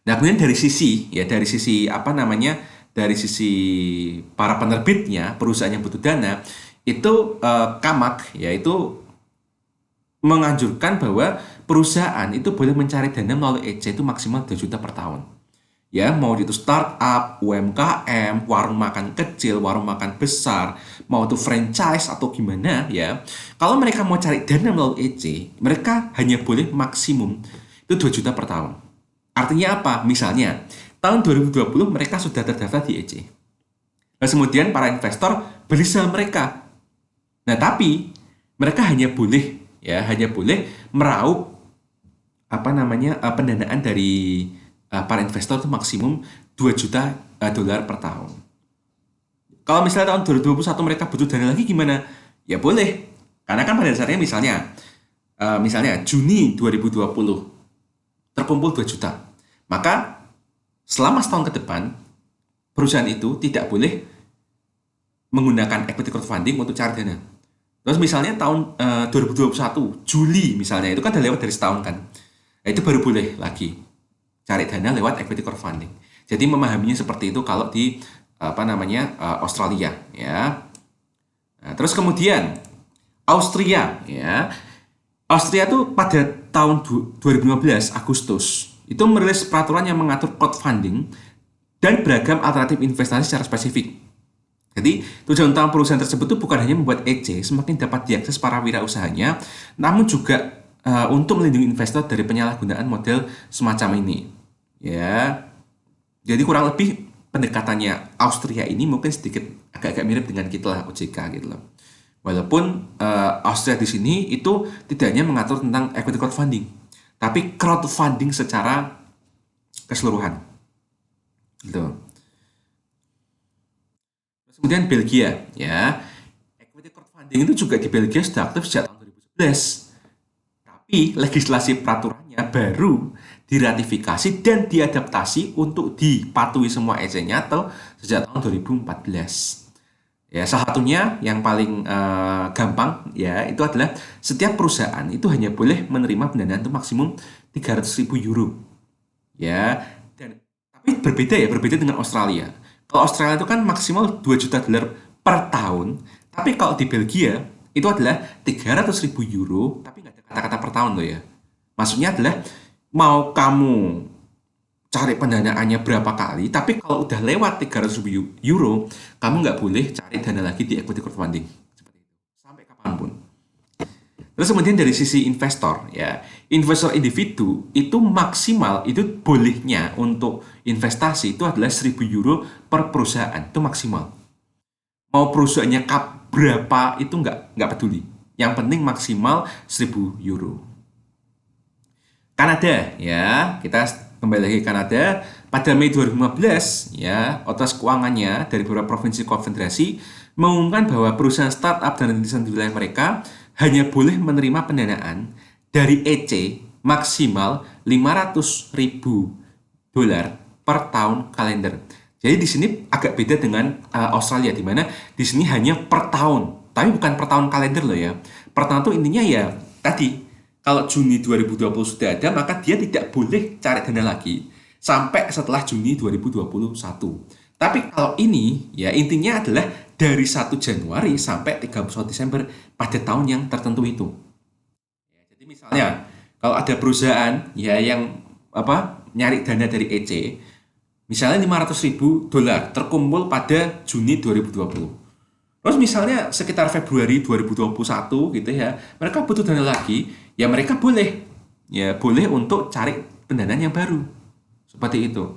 Nah kemudian dari sisi apa namanya, dari sisi para penerbitnya, perusahaan yang butuh dana, itu CAMAC yaitu menganjurkan bahwa perusahaan itu boleh mencari dana melalui EC itu maksimal 2 juta per tahun. Ya, mau itu startup, UMKM, warung makan kecil, warung makan besar, mau itu franchise atau gimana ya. Kalau mereka mau cari dana melalui EC, mereka hanya boleh maksimum itu 2 juta per tahun. Artinya apa? Misalnya, tahun 2020 mereka sudah terdaftar di EC. Lalu kemudian para investor beli saham mereka. Nah, tapi mereka hanya boleh meraup pendanaan dari para investor itu maksimum 2 juta dolar per tahun. Kalau misalnya tahun 2021 mereka butuh dana lagi gimana? Ya boleh. Karena kan pada dasarnya misalnya Juni 2020 terkumpul 2 juta. Maka selama setahun ke depan perusahaan itu tidak boleh menggunakan equity crowdfunding untuk cari dana. Terus misalnya tahun 2021 Juli misalnya, itu kan udah lewat dari setahun kan. Nah, itu baru boleh lagi cari dana lewat equity crowdfunding. Jadi memahaminya seperti itu kalau di Australia ya. Nah, terus kemudian Austria ya. Austria tuh pada tahun 2015 Agustus itu merilis peraturan yang mengatur crowdfunding dan beragam alternatif investasi secara spesifik. Jadi tujuan utama perusahaan tersebut itu bukan hanya membuat EC semakin dapat diakses para wirausahanya, namun juga untuk melindungi investor dari penyalahgunaan model semacam ini. Ya, jadi kurang lebih pendekatannya Austria ini mungkin sedikit agak-agak mirip dengan kita lah OJK gitu loh. Walaupun Austria di sini itu tidak hanya mengatur tentang equity crowdfunding, tapi crowdfunding secara keseluruhan. Gitu. Kemudian Belgia, ya, equity crowdfunding itu juga di Belgia sudah aktif sejak tahun 2011. Tapi legislasi peraturannya baru diratifikasi dan diadaptasi untuk dipatuhi semua EC-nya atau sejak tahun 2014. Ya, salah satunya yang paling gampang ya itu adalah setiap perusahaan itu hanya boleh menerima pendanaan itu maksimum 300.000 euro. Ya, dan tapi berbeda dengan Australia. Kalau Australia itu kan maksimal 2 juta dolar per tahun, tapi kalau di Belgia itu adalah 300.000 euro, tapi nggak ada kata-kata per tahun loh ya. Maksudnya adalah mau kamu cari pendanaannya berapa kali, tapi kalau udah lewat 300.000 euro, kamu nggak boleh cari dana lagi di equity crowdfunding. Seperti itu. Sampai kapanpun. Terus kemudian dari sisi investor, ya, investor individu itu maksimal, itu bolehnya untuk investasi itu adalah 1.000 euro per perusahaan, itu maksimal. Mau perusahaannya berapa itu nggak peduli. Yang penting maksimal 1.000 euro. Kanada, ya, kita kembali lagi ke Kanada. Pada Mei 2015, ya, otoritas keuangannya dari beberapa provinsi konfederasi mengumumkan bahwa perusahaan startup dan rintisan di wilayah mereka hanya boleh menerima pendanaan dari EC maksimal 500.000 dolar per tahun kalender. Jadi di sini agak beda dengan Australia, di mana di sini hanya per tahun, tapi bukan per tahun kalender loh ya. Per tahun itu intinya ya tadi, kalau Juni 2020 sudah ada, maka dia tidak boleh cari dana lagi sampai setelah Juni 2021. Tapi kalau ini, ya intinya adalah dari 1 Januari sampai 31 Desember pada tahun yang tertentu itu. Ya, jadi misalnya, kalau ada perusahaan ya yang nyari dana dari EC, misalnya 500.000 dolar terkumpul pada Juni 2020. Terus misalnya sekitar Februari 2021 gitu ya, mereka butuh dana lagi, ya mereka boleh untuk cari pendanaan yang baru. Seperti itu.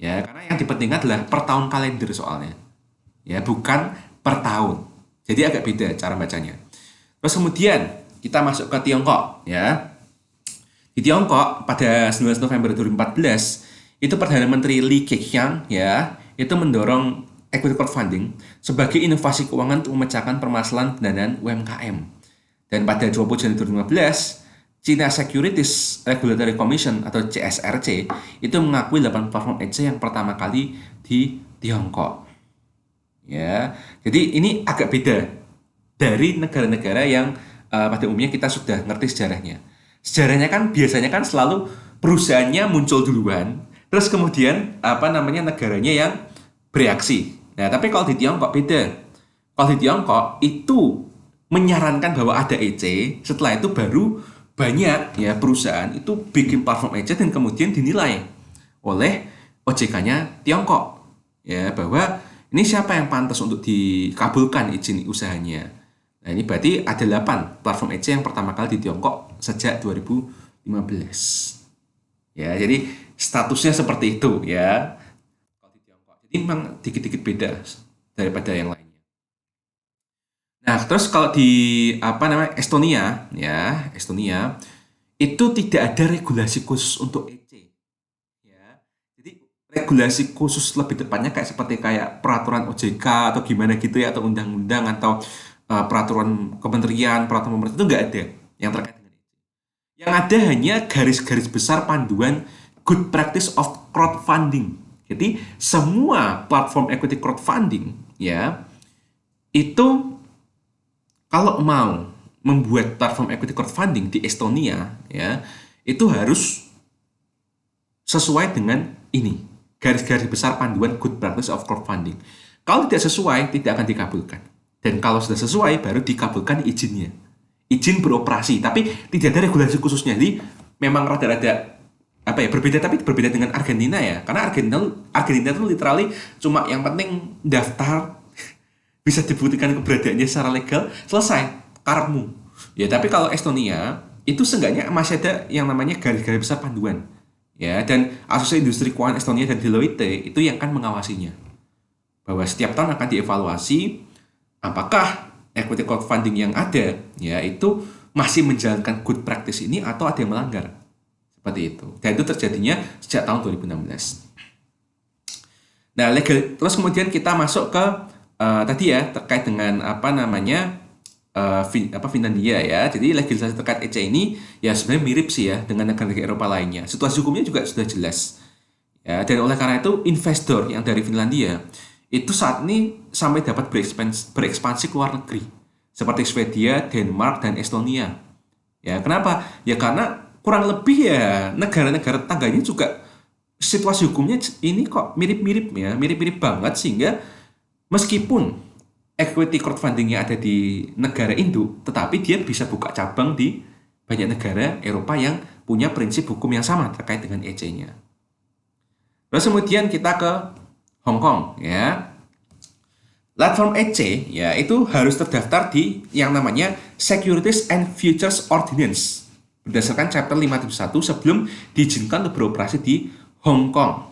Ya, karena yang dipentingkan adalah per tahun kalender soalnya. Ya, bukan per tahun. Jadi agak beda cara bacanya. Terus kemudian kita masuk ke Tiongkok, ya. Di Tiongkok pada 19 November 2014 itu Perdana Menteri Li Keqiang ya itu mendorong equity crowdfunding sebagai inovasi keuangan untuk memecahkan permasalahan pendanaan UMKM. Dan pada 20 Januari 2015, China Securities Regulatory Commission atau CSRC itu mengakui 8 platform EC yang pertama kali di Tiongkok. Ya, jadi ini agak beda dari negara-negara yang pada umumnya kita sudah ngerti sejarahnya. Sejarahnya kan biasanya kan selalu perusahaannya muncul duluan, terus kemudian negaranya yang bereaksi. Nah, tapi kalau di Tiongkok beda. Kalau di Tiongkok itu menyarankan bahwa ada EC, setelah itu baru banyak ya perusahaan itu bikin platform EC dan kemudian dinilai oleh OJK-nya Tiongkok. Ya, bahwa ini siapa yang pantas untuk dikabulkan izin usahanya. Nah, ini berarti ada 8 platform EC yang pertama kali di Tiongkok sejak 2015. Ya, jadi statusnya seperti itu ya. Ini memang dikit-dikit beda daripada yang lainnya. Nah, terus kalau di Estonia ya, Estonia itu tidak ada regulasi khusus untuk EC. Ya. Jadi regulasi khusus lebih tepatnya kayak peraturan OJK atau gimana gitu ya, atau undang-undang atau peraturan kementerian, peraturan pemerintah itu nggak ada yang terkait dengan EC. Yang ada hanya garis-garis besar panduan good practice of crowdfunding. Jadi semua platform equity crowdfunding ya itu kalau mau membuat platform equity crowdfunding di Estonia ya itu harus sesuai dengan ini garis-garis besar panduan good practice of crowdfunding. Kalau tidak sesuai tidak akan dikabulkan. Dan kalau sudah sesuai baru dikabulkan izinnya. Izin beroperasi tapi tidak ada regulasi khususnya. Jadi memang rada-rada berbeda, tapi berbeda dengan Argentina ya, karena Argentina itu literally cuma yang penting daftar bisa dibuktikan keberadaannya secara legal, selesai karepmu ya. Tapi kalau Estonia itu seenggaknya masih ada yang namanya garis-garis besar panduan ya, dan Asosiasi Industri Keuangan Estonia dan Deloitte itu yang akan mengawasinya, bahwa setiap tahun akan dievaluasi apakah equity crowdfunding yang ada ya itu masih menjalankan good practice ini atau ada yang melanggar. Seperti itu. Dan itu terjadinya sejak tahun 2016. Nah, terus kemudian kita masuk ke tadi ya terkait dengan Finlandia ya. Jadi legislasi terkait EC ini ya sebenarnya mirip sih ya dengan negara-negara Eropa lainnya. Situasi hukumnya juga sudah jelas. Ya, dan oleh karena itu investor yang dari Finlandia itu saat ini sampai dapat berekspansi ke luar negeri seperti Swedia, Denmark, dan Estonia. Ya, kenapa? Ya karena kurang lebih ya negara-negara tangganya juga situasi hukumnya ini kok mirip-mirip ya, mirip-mirip banget sehingga meskipun equity crowdfundingnya ada di negara induk, tetapi dia bisa buka cabang di banyak negara Eropa yang punya prinsip hukum yang sama terkait dengan EC-nya. Terus kemudian kita ke Hong Kong ya. Platform EC ya itu harus terdaftar di yang namanya Securities and Futures Ordinance berdasarkan Chapter 571 sebelum diizinkan untuk beroperasi di Hong Kong.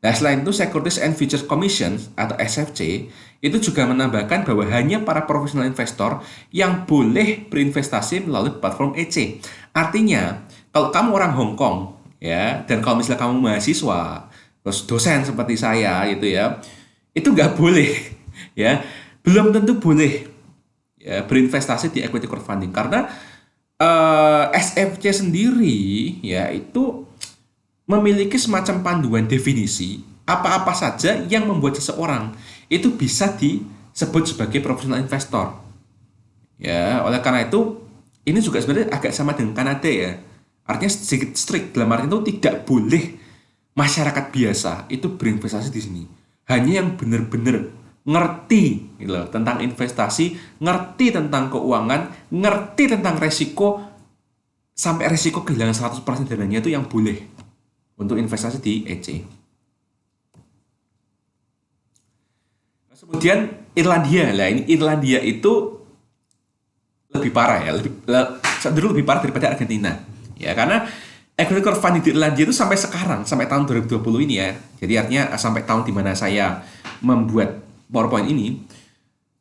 Nah, selain itu Securities and Futures Commission atau SFC itu juga menambahkan bahwa hanya para profesional investor yang boleh berinvestasi melalui platform EC. Artinya, kalau kamu orang Hong Kong ya, dan kalau misalnya kamu mahasiswa, terus dosen seperti saya gitu ya, itu nggak boleh ya, belum tentu boleh ya berinvestasi di equity crowdfunding karena SFC sendiri ya itu memiliki semacam panduan definisi apa-apa saja yang membuat seseorang itu bisa disebut sebagai profesional investor. Ya, oleh karena itu ini juga sebenarnya agak sama dengan Kanada ya. Artinya sedikit strict dalam arti itu tidak boleh masyarakat biasa itu berinvestasi di sini. Hanya yang benar-benar ngerti gitu loh, tentang investasi, ngerti tentang keuangan, ngerti tentang resiko sampai resiko kehilangan 100% dananya itu yang boleh untuk investasi di EC. Kemudian Irlandia, lah ini Irlandia itu lebih parah ya, cenderung lebih parah daripada Argentina. Ya karena equity crowdfunding di Irlandia itu sampai sekarang, sampai tahun 2020 ini ya. Jadi artinya sampai tahun di mana saya membuat PowerPoint ini,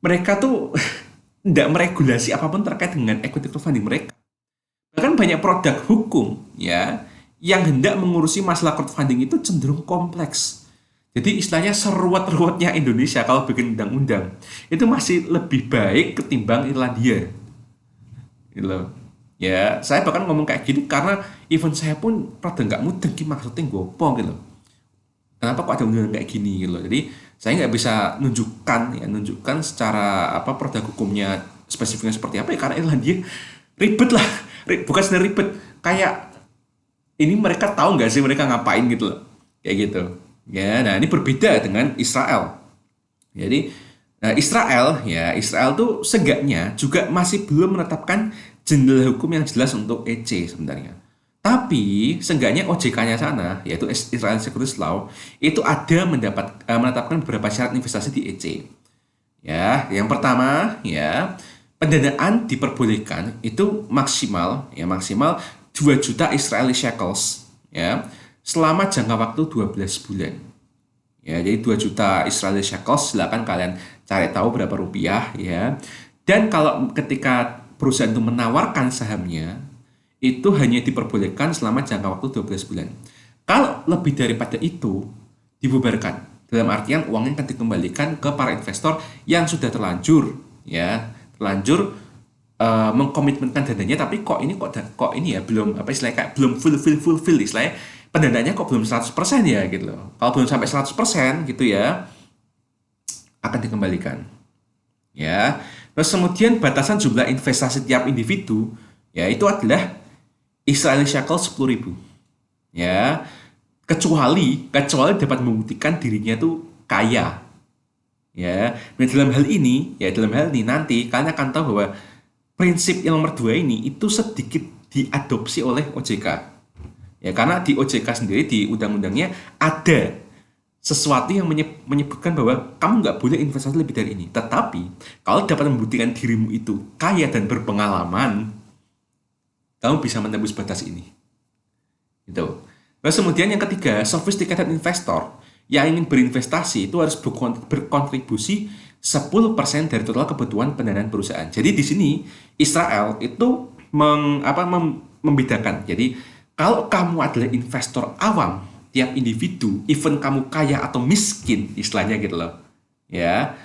mereka tuh tidak meregulasi apapun terkait dengan equity crowdfunding mereka. Bahkan banyak produk hukum ya yang hendak mengurusi masalah crowdfunding itu cenderung kompleks. Jadi istilahnya seruat-ruatnya Indonesia kalau bikin undang-undang itu masih lebih baik ketimbang Irlandia. Gitu loh. Ya, saya bahkan ngomong kayak gini karena even saya pun rada nggak mudeng maksudnya gopo gitu. Kenapa kok ada undang-undang kayak gini gitu loh. Jadi saya nggak bisa nunjukkan secara apa produk hukumnya spesifiknya seperti apa ya karena Irlandia ribet lah. Bukan sebenarnya ribet, kayak ini mereka tahu nggak sih mereka ngapain gitu loh. Kayak gitu. Ya, nah ini berbeda dengan Israel. Jadi Israel tuh seenggaknya juga masih belum menetapkan jendela hukum yang jelas untuk EC sebenarnya. Tapi seenggaknya OJK-nya sana, yaitu Israel Securities Law, itu ada menetapkan beberapa syarat investasi di EC. Ya, yang pertama ya pendanaan diperbolehkan itu maksimal 2 juta Israeli shekels ya selama jangka waktu 12 bulan. Ya, jadi 2 juta Israeli shekels silakan kalian cari tahu berapa rupiah ya. Dan kalau ketika perusahaan itu menawarkan sahamnya itu hanya diperbolehkan selama jangka waktu 12 bulan. Kalau lebih daripada itu dibubarkan. Dalam artian uangnya akan dikembalikan ke para investor yang sudah terlanjur mengkomitmenkan dananya tapi kok ini ya belum apa istilahnya kayak belum full istilahnya pendanaannya kok belum 100% ya gitu loh. Kalau belum sampai 100% gitu ya akan dikembalikan. Ya. Terus kemudian batasan jumlah investasi tiap individu ya itu adalah Israeli shekel 10.000. Ya. Kecuali dapat membuktikan dirinya tuh kaya. Ya. Nah, dalam hal ini nanti kalian akan tahu bahwa prinsip yang nomor 2 ini itu sedikit diadopsi oleh OJK. Ya, karena di OJK sendiri di undang-undangnya ada sesuatu yang menyebutkan bahwa kamu nggak boleh investasi lebih dari ini. Tetapi kalau dapat membuktikan dirimu itu kaya dan berpengalaman, kamu bisa menembus batas ini. Gitu. Terus kemudian yang ketiga, sophisticated investor yang ingin berinvestasi itu harus berkontribusi 10% dari total kebutuhan pendanaan perusahaan. Jadi di sini Israel itu membedakan. Jadi kalau kamu adalah investor awam, tiap individu, even kamu kaya atau miskin, istilahnya gitu loh, ya,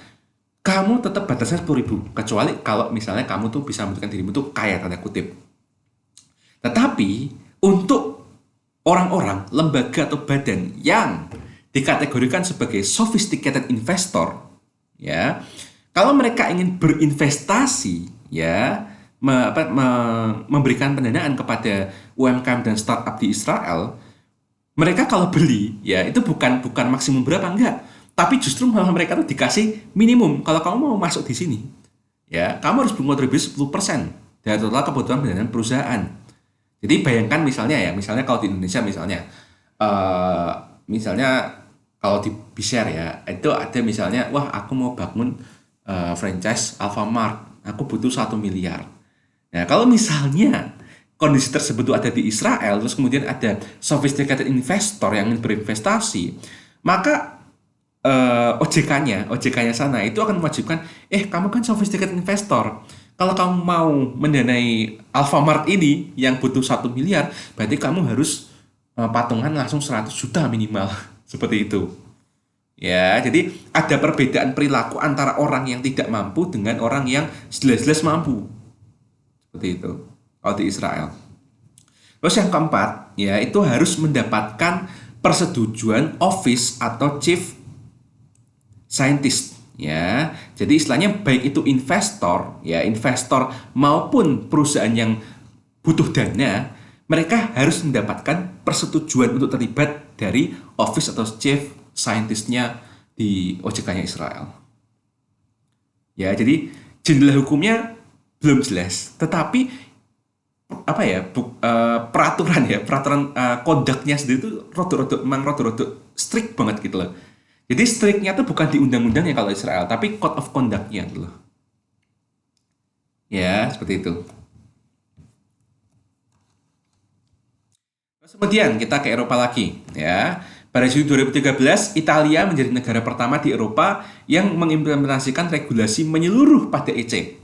kamu tetap batasnya 10.000. Kecuali kalau misalnya kamu tuh bisa membuktikan dirimu tuh kaya, tanda kutip. Tetapi untuk orang-orang, lembaga atau badan yang dikategorikan sebagai sophisticated investor, ya. Kalau mereka ingin berinvestasi, ya, memberikan pendanaan kepada UMKM dan startup di Israel, mereka kalau beli, ya itu bukan maksimum berapa, enggak, tapi justru malah mereka tuh dikasih minimum. Kalau kamu mau masuk di sini, ya kamu harus berkontribusi 10% dari total kebutuhan pendanaan perusahaan. Jadi bayangkan misalnya kalau di Indonesia eh, misalnya kalau di Bishare ya, itu ada misalnya, wah aku mau bangun franchise Alfamart, aku butuh 1 miliar. Nah, kalau misalnya kondisi tersebut tuh ada di Israel, terus kemudian ada sophisticated investor yang ingin berinvestasi, maka OJK-nya sana itu akan mewajibkan, kamu kan sophisticated investor. Kalau kamu mau mendanai Alfamart ini yang butuh 1 miliar, berarti kamu harus patungan langsung 100 juta minimal. Seperti itu. Ya, jadi ada perbedaan perilaku antara orang yang tidak mampu dengan orang yang jelas-jelas mampu. Seperti itu. Kalau di Israel. Terus yang keempat, ya itu harus mendapatkan persetujuan office atau chief scientist. Ya, jadi istilahnya baik itu investor maupun perusahaan yang butuh dana, mereka harus mendapatkan persetujuan untuk terlibat dari office atau chief scientist-nya di OJK-nya Israel. Ya, jadi jendela hukumnya belum jelas, tetapi peraturan kondaknya sendiri itu rada-rada strict banget gitu loh. Jadi strictnya tuh bukan di undang-undangnya kalau Israel, tapi code of conduct-nya gitu loh. Ya, seperti itu. Terus kemudian kita ke Eropa lagi, ya. Pada Juli 2013, Italia menjadi negara pertama di Eropa yang mengimplementasikan regulasi menyeluruh pada EC.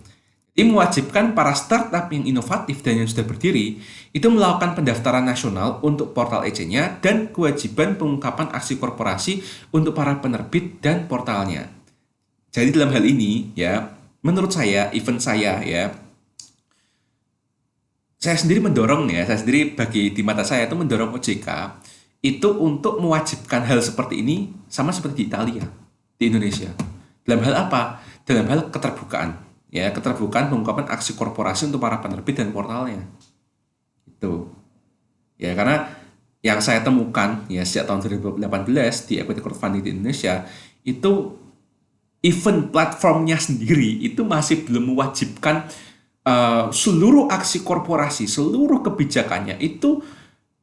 Ini mewajibkan para startup yang inovatif dan yang sudah berdiri itu melakukan pendaftaran nasional untuk portal EC-nya dan kewajiban pengungkapan aksi korporasi untuk para penerbit dan portalnya. Jadi dalam hal ini ya, menurut saya, saya sendiri bagi di mata saya itu mendorong OJK itu untuk mewajibkan hal seperti ini sama seperti di Italia, di Indonesia. Dalam hal apa? Dalam hal keterbukaan. Ya, keterbukaan pengungkapan aksi korporasi untuk para penerbit dan portalnya. Itu. Ya, karena yang saya temukan ya sejak tahun 2018 di equity crowdfunding di Indonesia, itu even platformnya sendiri itu masih belum mewajibkan seluruh aksi korporasi, seluruh kebijakannya itu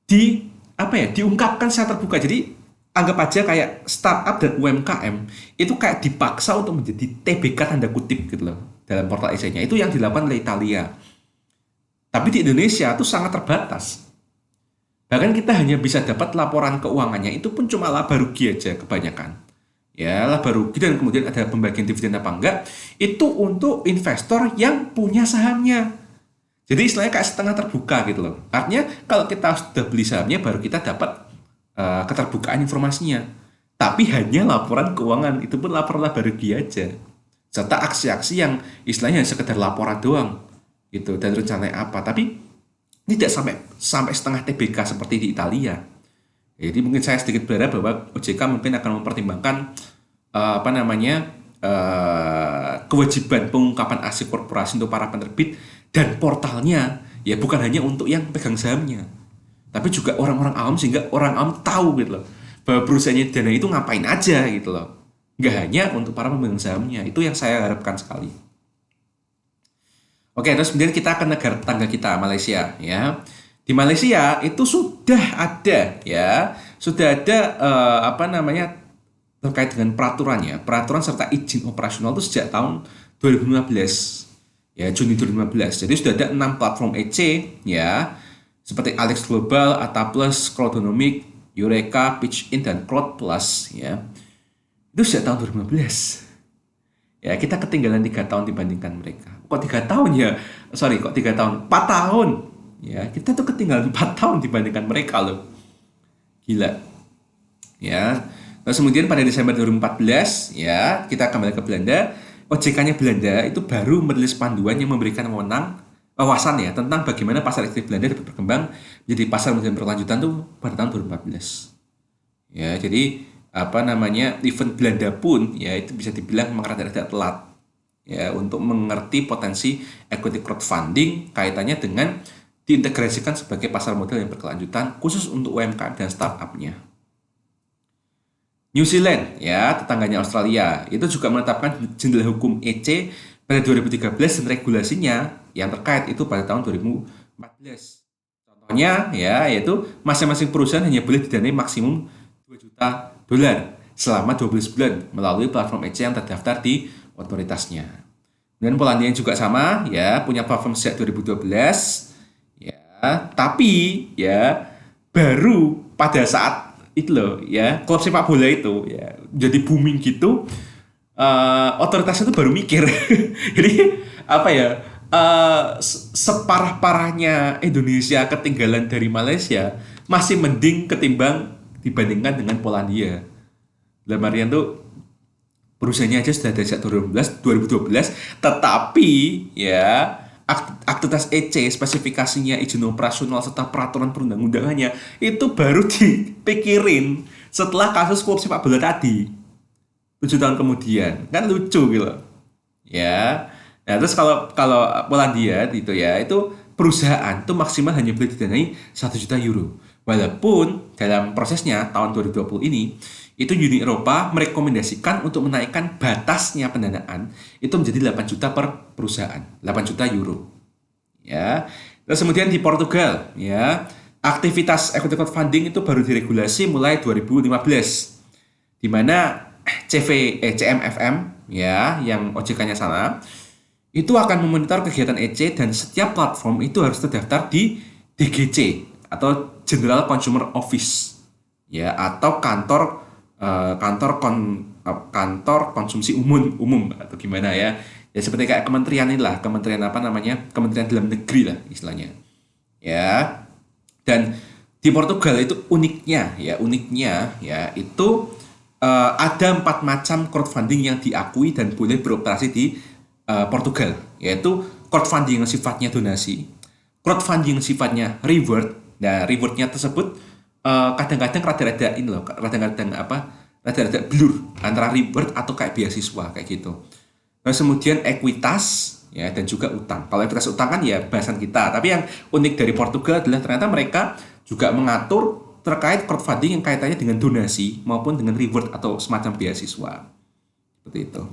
diungkapkan secara terbuka. Jadi anggap aja kayak startup dan UMKM itu kayak dipaksa untuk menjadi TBK tanda kutip gitu loh dalam portal EC-nya. Itu yang dilakukan oleh Italia. Tapi di Indonesia itu sangat terbatas. Bahkan kita hanya bisa dapat laporan keuangannya itu pun cuma laba rugi aja kebanyakan. Ya, laba rugi dan kemudian ada pembagian dividen apa enggak, itu untuk investor yang punya sahamnya. Jadi istilahnya kayak setengah terbuka gitu loh. Artinya kalau kita sudah beli sahamnya baru kita dapat keterbukaan informasinya. Tapi hanya laporan keuangan, itu pun laporan laba rugi aja. Serta aksi-aksi yang istilahnya sekedar laporan doang gitu dan rencananya apa, tapi tidak sampai setengah TBK seperti di Italia. Jadi mungkin saya sedikit berharap bahwa OJK mungkin akan mempertimbangkan kewajiban pengungkapan aksi korporasi untuk para penerbit dan portalnya, ya bukan hanya untuk yang pegang sahamnya, tapi juga orang-orang awam, sehingga orang awam tahu gitu loh bahwa perusahaannya dana itu ngapain aja gitu loh. Nggak hanya untuk para pemegang sahamnya. Itu yang saya harapkan sekali. Oke, terus kemudian kita ke negara tetangga kita, Malaysia. Ya, di Malaysia itu sudah ada terkait dengan peraturan serta izin operasional itu sejak tahun 2015. Ya, Juni 2015. Jadi sudah ada 6 platform EC ya, seperti Alex Global, Ataplus, Crowdonomic, Eureka, Pitch In, dan Crowd Plus ya. Itu sejak tahun 2015. Ya, kita ketinggalan 3 tahun dibandingkan mereka. Kok 3 tahun ya? Kok 3 tahun? 4 tahun. Ya, kita tuh ketinggalan 4 tahun dibandingkan mereka loh. Gila. Ya. Terus kemudian pada Desember 2014, ya, kita kembali ke Belanda. OJK-nya Belanda itu baru merilis panduan yang memberikan wawasan ya tentang bagaimana pasar efektif Belanda dapat berkembang menjadi pasar modern berkelanjutan tuh pada tahun 2014. Ya, jadi event Belanda pun ya itu bisa dibilang memang rada-rada telat ya untuk mengerti potensi equity crowdfunding kaitannya dengan diintegrasikan sebagai pasar modal yang berkelanjutan khusus untuk UMKM dan startupnya. New Zealand ya tetangganya Australia itu juga menetapkan jendela hukum EC pada 2013 dan regulasinya yang terkait itu pada tahun 2014. Contohnya ya yaitu masing-masing perusahaan hanya boleh didanai maksimum 2 juta dolar selama 12 bulan melalui platform EC yang terdaftar di otoritasnya. Dan Polandia juga sama ya punya platform sejak 2012 ya, tapi ya baru pada saat itu loh ya klub sepak bola itu ya jadi booming gitu otoritasnya itu baru mikir. Jadi apa ya separah-parahnya Indonesia ketinggalan dari Malaysia masih mending ketimbang dibandingkan dengan Polandia. Dalam artian tuh perusahaannya aja sudah ada sejak 2012, tetapi ya aktivitas EC, spesifikasinya, izin operasional, serta peraturan perundang-undangannya itu baru dipikirin setelah kasus klub sepak bola tadi 7 tahun kemudian. Kan lucu gitu ya. Nah terus kalau kalau Polandia gitu ya itu perusahaan itu maksimal hanya boleh didanai 1 juta euro. Walaupun dalam prosesnya tahun 2020 ini itu Uni Eropa merekomendasikan untuk menaikkan batasnya pendanaan itu menjadi 8 juta per perusahaan, 8 juta euro. Ya. Terus kemudian di Portugal, ya, aktivitas equity crowdfunding itu baru diregulasi mulai 2015. Di mana CMFM ya, yang OJK-nya sana, itu akan memonitor kegiatan EC dan setiap platform itu harus terdaftar di DGC atau General Consumer Office ya atau kantor konsumsi umum atau gimana ya seperti kayak kementerian inilah kementerian kementerian dalam negeri lah istilahnya ya. Dan di Portugal itu uniknya ya itu ada 4 macam crowdfunding yang diakui dan boleh beroperasi di Portugal, yaitu crowdfunding yang sifatnya donasi, crowdfunding yang sifatnya reward. Nah rewardnya tersebut kadang-kadang rada-rada blur antara reward atau kayak beasiswa kayak gitu. Terus kemudian ekuitas ya dan juga utang. Kalau ekuitas utang kan ya bahasan kita, tapi yang unik dari Portugal adalah ternyata mereka juga mengatur terkait crowdfunding yang kaitannya dengan donasi maupun dengan reward atau semacam beasiswa. Seperti itu.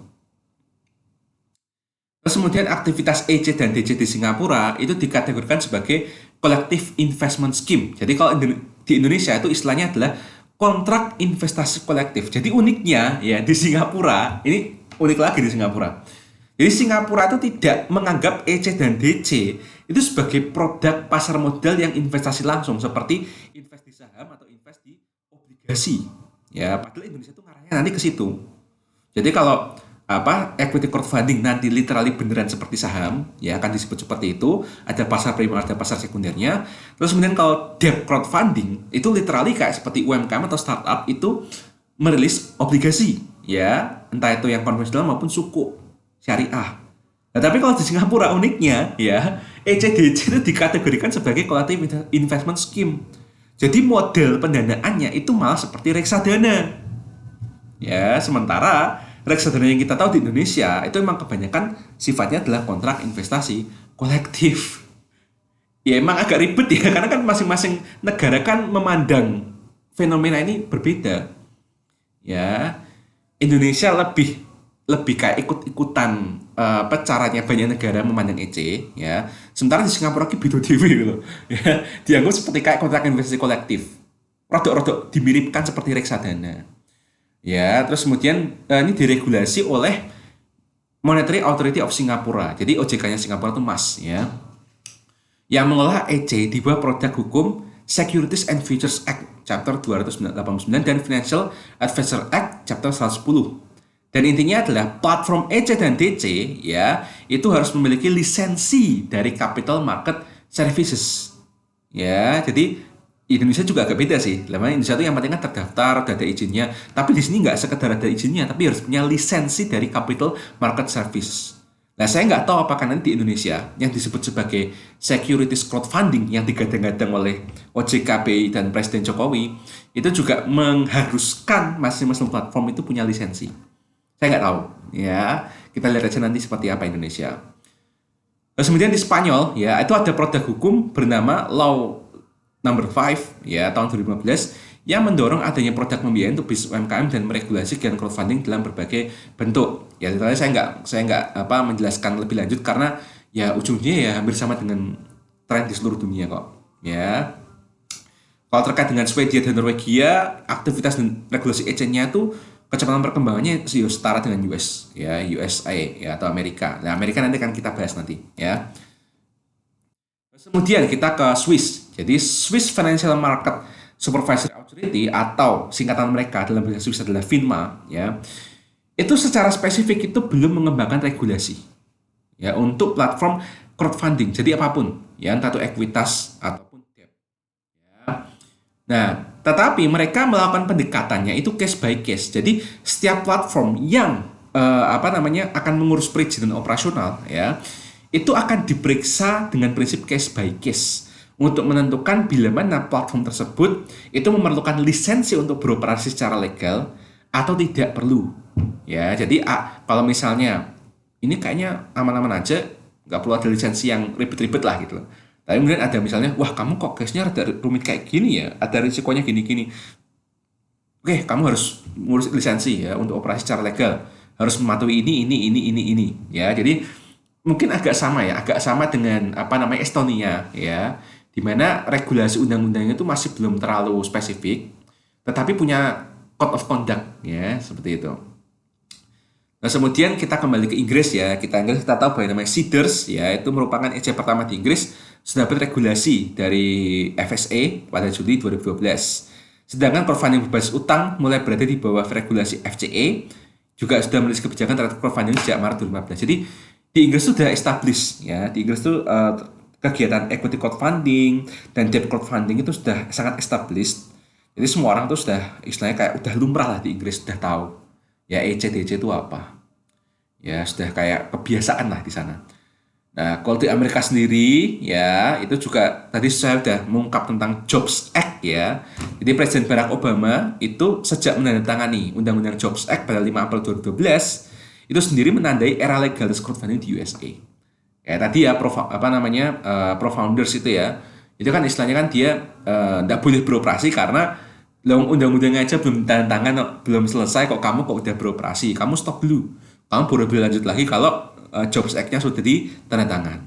Terus kemudian aktivitas EC dan DC di Singapura itu dikategorikan sebagai collective investment scheme. Jadi kalau di Indonesia itu istilahnya adalah kontrak investasi kolektif. Jadi uniknya ya di Singapura, ini unik lagi di Singapura. Jadi Singapura itu tidak menganggap EC dan DC itu sebagai produk pasar modal yang investasi langsung seperti invest di saham atau invest di obligasi. Ya, padahal Indonesia itu ngarahnya nanti ke situ. Jadi kalau equity crowdfunding nanti literally beneran seperti saham ya akan disebut seperti itu, ada pasar primer ada pasar sekundernya. Terus kemudian kalau debt crowdfunding itu literally kayak seperti UMKM atau startup itu merilis obligasi ya entah itu yang konvensional maupun suku syariah. Nah, tapi kalau di Singapura uniknya ya ECDC itu dikategorikan sebagai collective investment scheme. Jadi model pendanaannya itu malah seperti reksadana ya, sementara reksadana yang kita tahu di Indonesia itu memang kebanyakan sifatnya adalah kontrak investasi kolektif. Ya emang agak ribet ya, karena kan masing-masing negara kan memandang fenomena ini berbeda. Ya, Indonesia lebih kayak ikut-ikutan caranya banyak negara memandang EC ya. Sementara di Singapura ki beda dhewe gitu. Ya, dianggap seperti kayak kontrak investasi kolektif. Rodok-rodok dimiripkan seperti reksadana. Ya, terus kemudian ini diregulasi oleh Monetary Authority of Singapura. Jadi OJK-nya Singapura itu MAS ya. Yang mengelola EC di bawah produk hukum Securities and Futures Act Chapter 289 dan Financial Advisor Act Chapter 110. Dan intinya adalah platform EC dan DC ya, itu harus memiliki lisensi dari Capital Market Services. Ya, jadi Indonesia juga agak beda sih. Lemah Indonesia itu yang penting kan terdaftar, udah ada izinnya. Tapi di sini nggak sekedar ada izinnya, tapi harus punya lisensi dari Capital Market Service. Nah, saya nggak tahu apakah nanti di Indonesia yang disebut sebagai securities crowdfunding yang digadang-gadang oleh OJK BI dan Presiden Jokowi itu juga mengharuskan masing-masing platform itu punya lisensi. Saya nggak tahu, ya. Kita lihat aja nanti seperti apa Indonesia. Terus kemudian di Spanyol, ya, itu ada produk hukum bernama Law Number 5, ya, tahun 2015 yang mendorong adanya produk pembiayaan untuk bisnis UMKM dan meregulasi kegiatan crowdfunding dalam berbagai bentuk. Ya, detailnya saya nggak menjelaskan lebih lanjut karena ya ujungnya ya hampir sama dengan tren di seluruh dunia kok. Ya. Kalau terkait dengan Swedia dan Norwegia, aktivitas dan regulasi exchange-nya itu kecepatan perkembangannya setara dengan US, ya, USA, ya, atau Amerika. Nah, Amerika nanti akan kita bahas nanti, ya. Kemudian kita ke Swiss. Jadi Swiss Financial Market Supervisory Authority atau singkatan mereka dalam bahasa Swiss adalah FINMA, ya. Itu secara spesifik itu belum mengembangkan regulasi, ya, untuk platform crowdfunding. Jadi apapun, ya, entah itu ekuitas ataupun debt. Ya. Nah, tetapi mereka melakukan pendekatannya itu case by case. Jadi setiap platform yang akan mengurus perizinan operasional, ya, itu akan diperiksa dengan prinsip case by case untuk menentukan bila mana platform tersebut itu memerlukan lisensi untuk beroperasi secara legal atau tidak perlu. Ya, jadi kalau misalnya ini kayaknya aman-aman aja, nggak perlu ada lisensi yang ribet-ribet lah gitu. Tapi kemudian ada misalnya, wah kamu kok case-nya rada rumit kayak gini ya, ada risikonya gini-gini. Oke, kamu harus ngurus lisensi ya untuk operasi secara legal. Harus mematuhi ini. Ya, jadi mungkin agak sama dengan Estonia ya, di mana regulasi undang-undangnya itu masih belum terlalu spesifik, tetapi punya code of conduct ya, seperti itu. Nah, kemudian kita kembali ke Inggris ya. Kita tahu bahwa namanya Seeders ya, itu merupakan exchange pertama di Inggris sudah dapat regulasi dari FSA pada Juli 2012. Sedangkan crowdfunding berbasis utang mulai berada di bawah regulasi FCA, juga sudah merilis kebijakan terhadap crowdfunding sejak Maret 2015. Jadi di Inggris sudah established ya. Di Inggris itu kegiatan equity crowdfunding dan debt crowdfunding itu sudah sangat established. Jadi semua orang tuh sudah istilahnya kayak udah lumrah lah di Inggris, sudah tahu ya ECDC itu apa. Ya sudah kayak kebiasaan lah di sana. Nah, kalau di Amerika sendiri ya itu juga tadi saya sudah mengungkap tentang Jobs Act ya. Jadi Presiden Barack Obama itu sejak menandatangani Undang-Undang Jobs Act pada 5 April 2012 itu sendiri menandai era legalitas crowdfunding di USA. Ya tadi ya pro-founders itu ya. Itu kan istilahnya kan dia tidak boleh beroperasi karena undang-undangnya aja belum tanda tangan, belum selesai kok kamu udah beroperasi. Kamu stop dulu. Kamu baru boleh lanjut lagi kalau Jobs Act-nya sudah ditandatangan.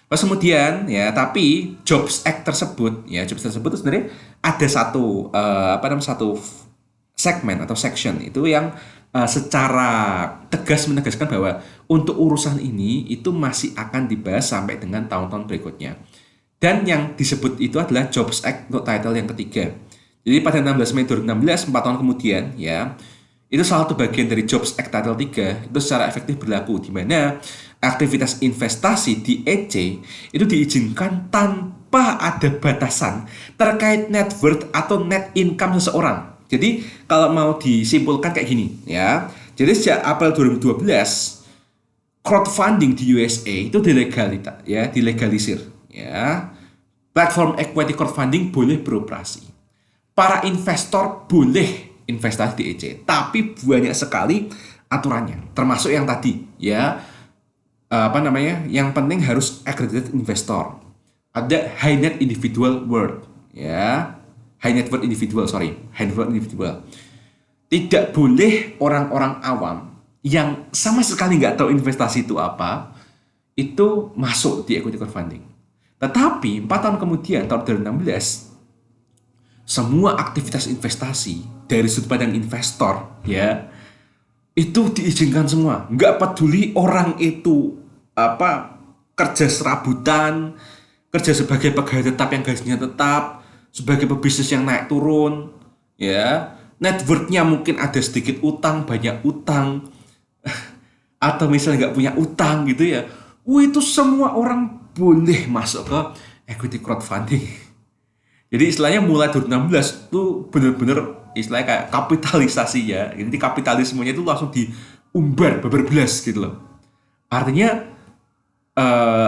Pas kemudian ya, tapi Jobs Act tersebut itu sebenarnya ada satu satu segmen atau section itu yang secara tegas menegaskan bahwa untuk urusan ini itu masih akan dibahas sampai dengan tahun-tahun berikutnya. Dan yang disebut itu adalah Jobs Act untuk title yang ketiga. Jadi pada 16 Mei 2016, 4 tahun kemudian ya, itu salah satu bagian dari Jobs Act Title 3 itu secara efektif berlaku, di mana aktivitas investasi di EC itu diizinkan tanpa ada batasan terkait net worth atau net income seseorang. Jadi kalau mau disimpulkan kayak gini ya, jadi sejak April 2012 crowdfunding di USA itu dilegalisir ya. Platform equity crowdfunding boleh beroperasi. Para investor boleh investasi di EC, tapi banyak sekali aturannya, termasuk yang tadi ya, yang penting harus accredited investor, ada high net worth individual, tidak boleh orang-orang awam yang sama sekali nggak tahu investasi itu apa itu masuk di equity crowdfunding. Tetapi 4 tahun kemudian tahun 2016 semua aktivitas investasi dari sudut pandang investor ya itu diizinkan semua, nggak peduli orang itu kerja serabutan, kerja sebagai pegawai tetap yang gajinya tetap, sebagai pebisnis yang naik turun ya, net worth-nya mungkin ada sedikit utang, banyak utang atau misalnya nggak punya utang gitu ya, itu semua orang boleh masuk ke equity crowdfunding. Jadi istilahnya mulai 2016 itu benar-benar istilahnya kayak kapitalisasi ya. Jadi kapitalismenya itu langsung diumbar beberbelas gitu loh. Artinya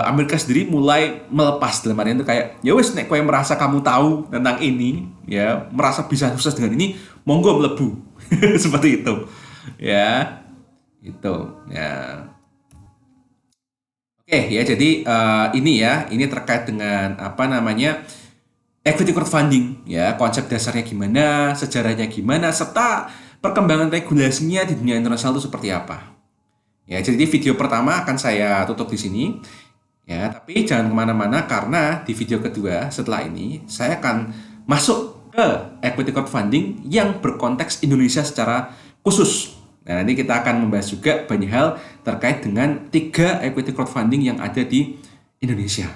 Amerika sendiri mulai melepas, dalam artian itu kayak ya wes nek kowe merasa kamu tahu tentang ini, ya merasa bisa sukses dengan ini, monggo melebu. Seperti itu. Ya, itu. Ya. Oke, ya jadi ini terkait dengan apa namanya equity crowdfunding, ya konsep dasarnya gimana, sejarahnya gimana, serta perkembangan regulasinya di dunia internasional itu seperti apa. Ya, jadi video pertama akan saya tutup di sini. Ya, tapi jangan kemana-mana karena di video kedua setelah ini saya akan masuk ke equity crowdfunding yang berkonteks Indonesia secara khusus. Nah, nanti kita akan membahas juga banyak hal terkait dengan 3 equity crowdfunding yang ada di Indonesia.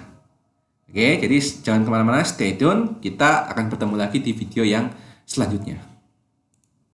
Oke, jadi jangan kemana-mana, stay tune. Kita akan bertemu lagi di video yang selanjutnya.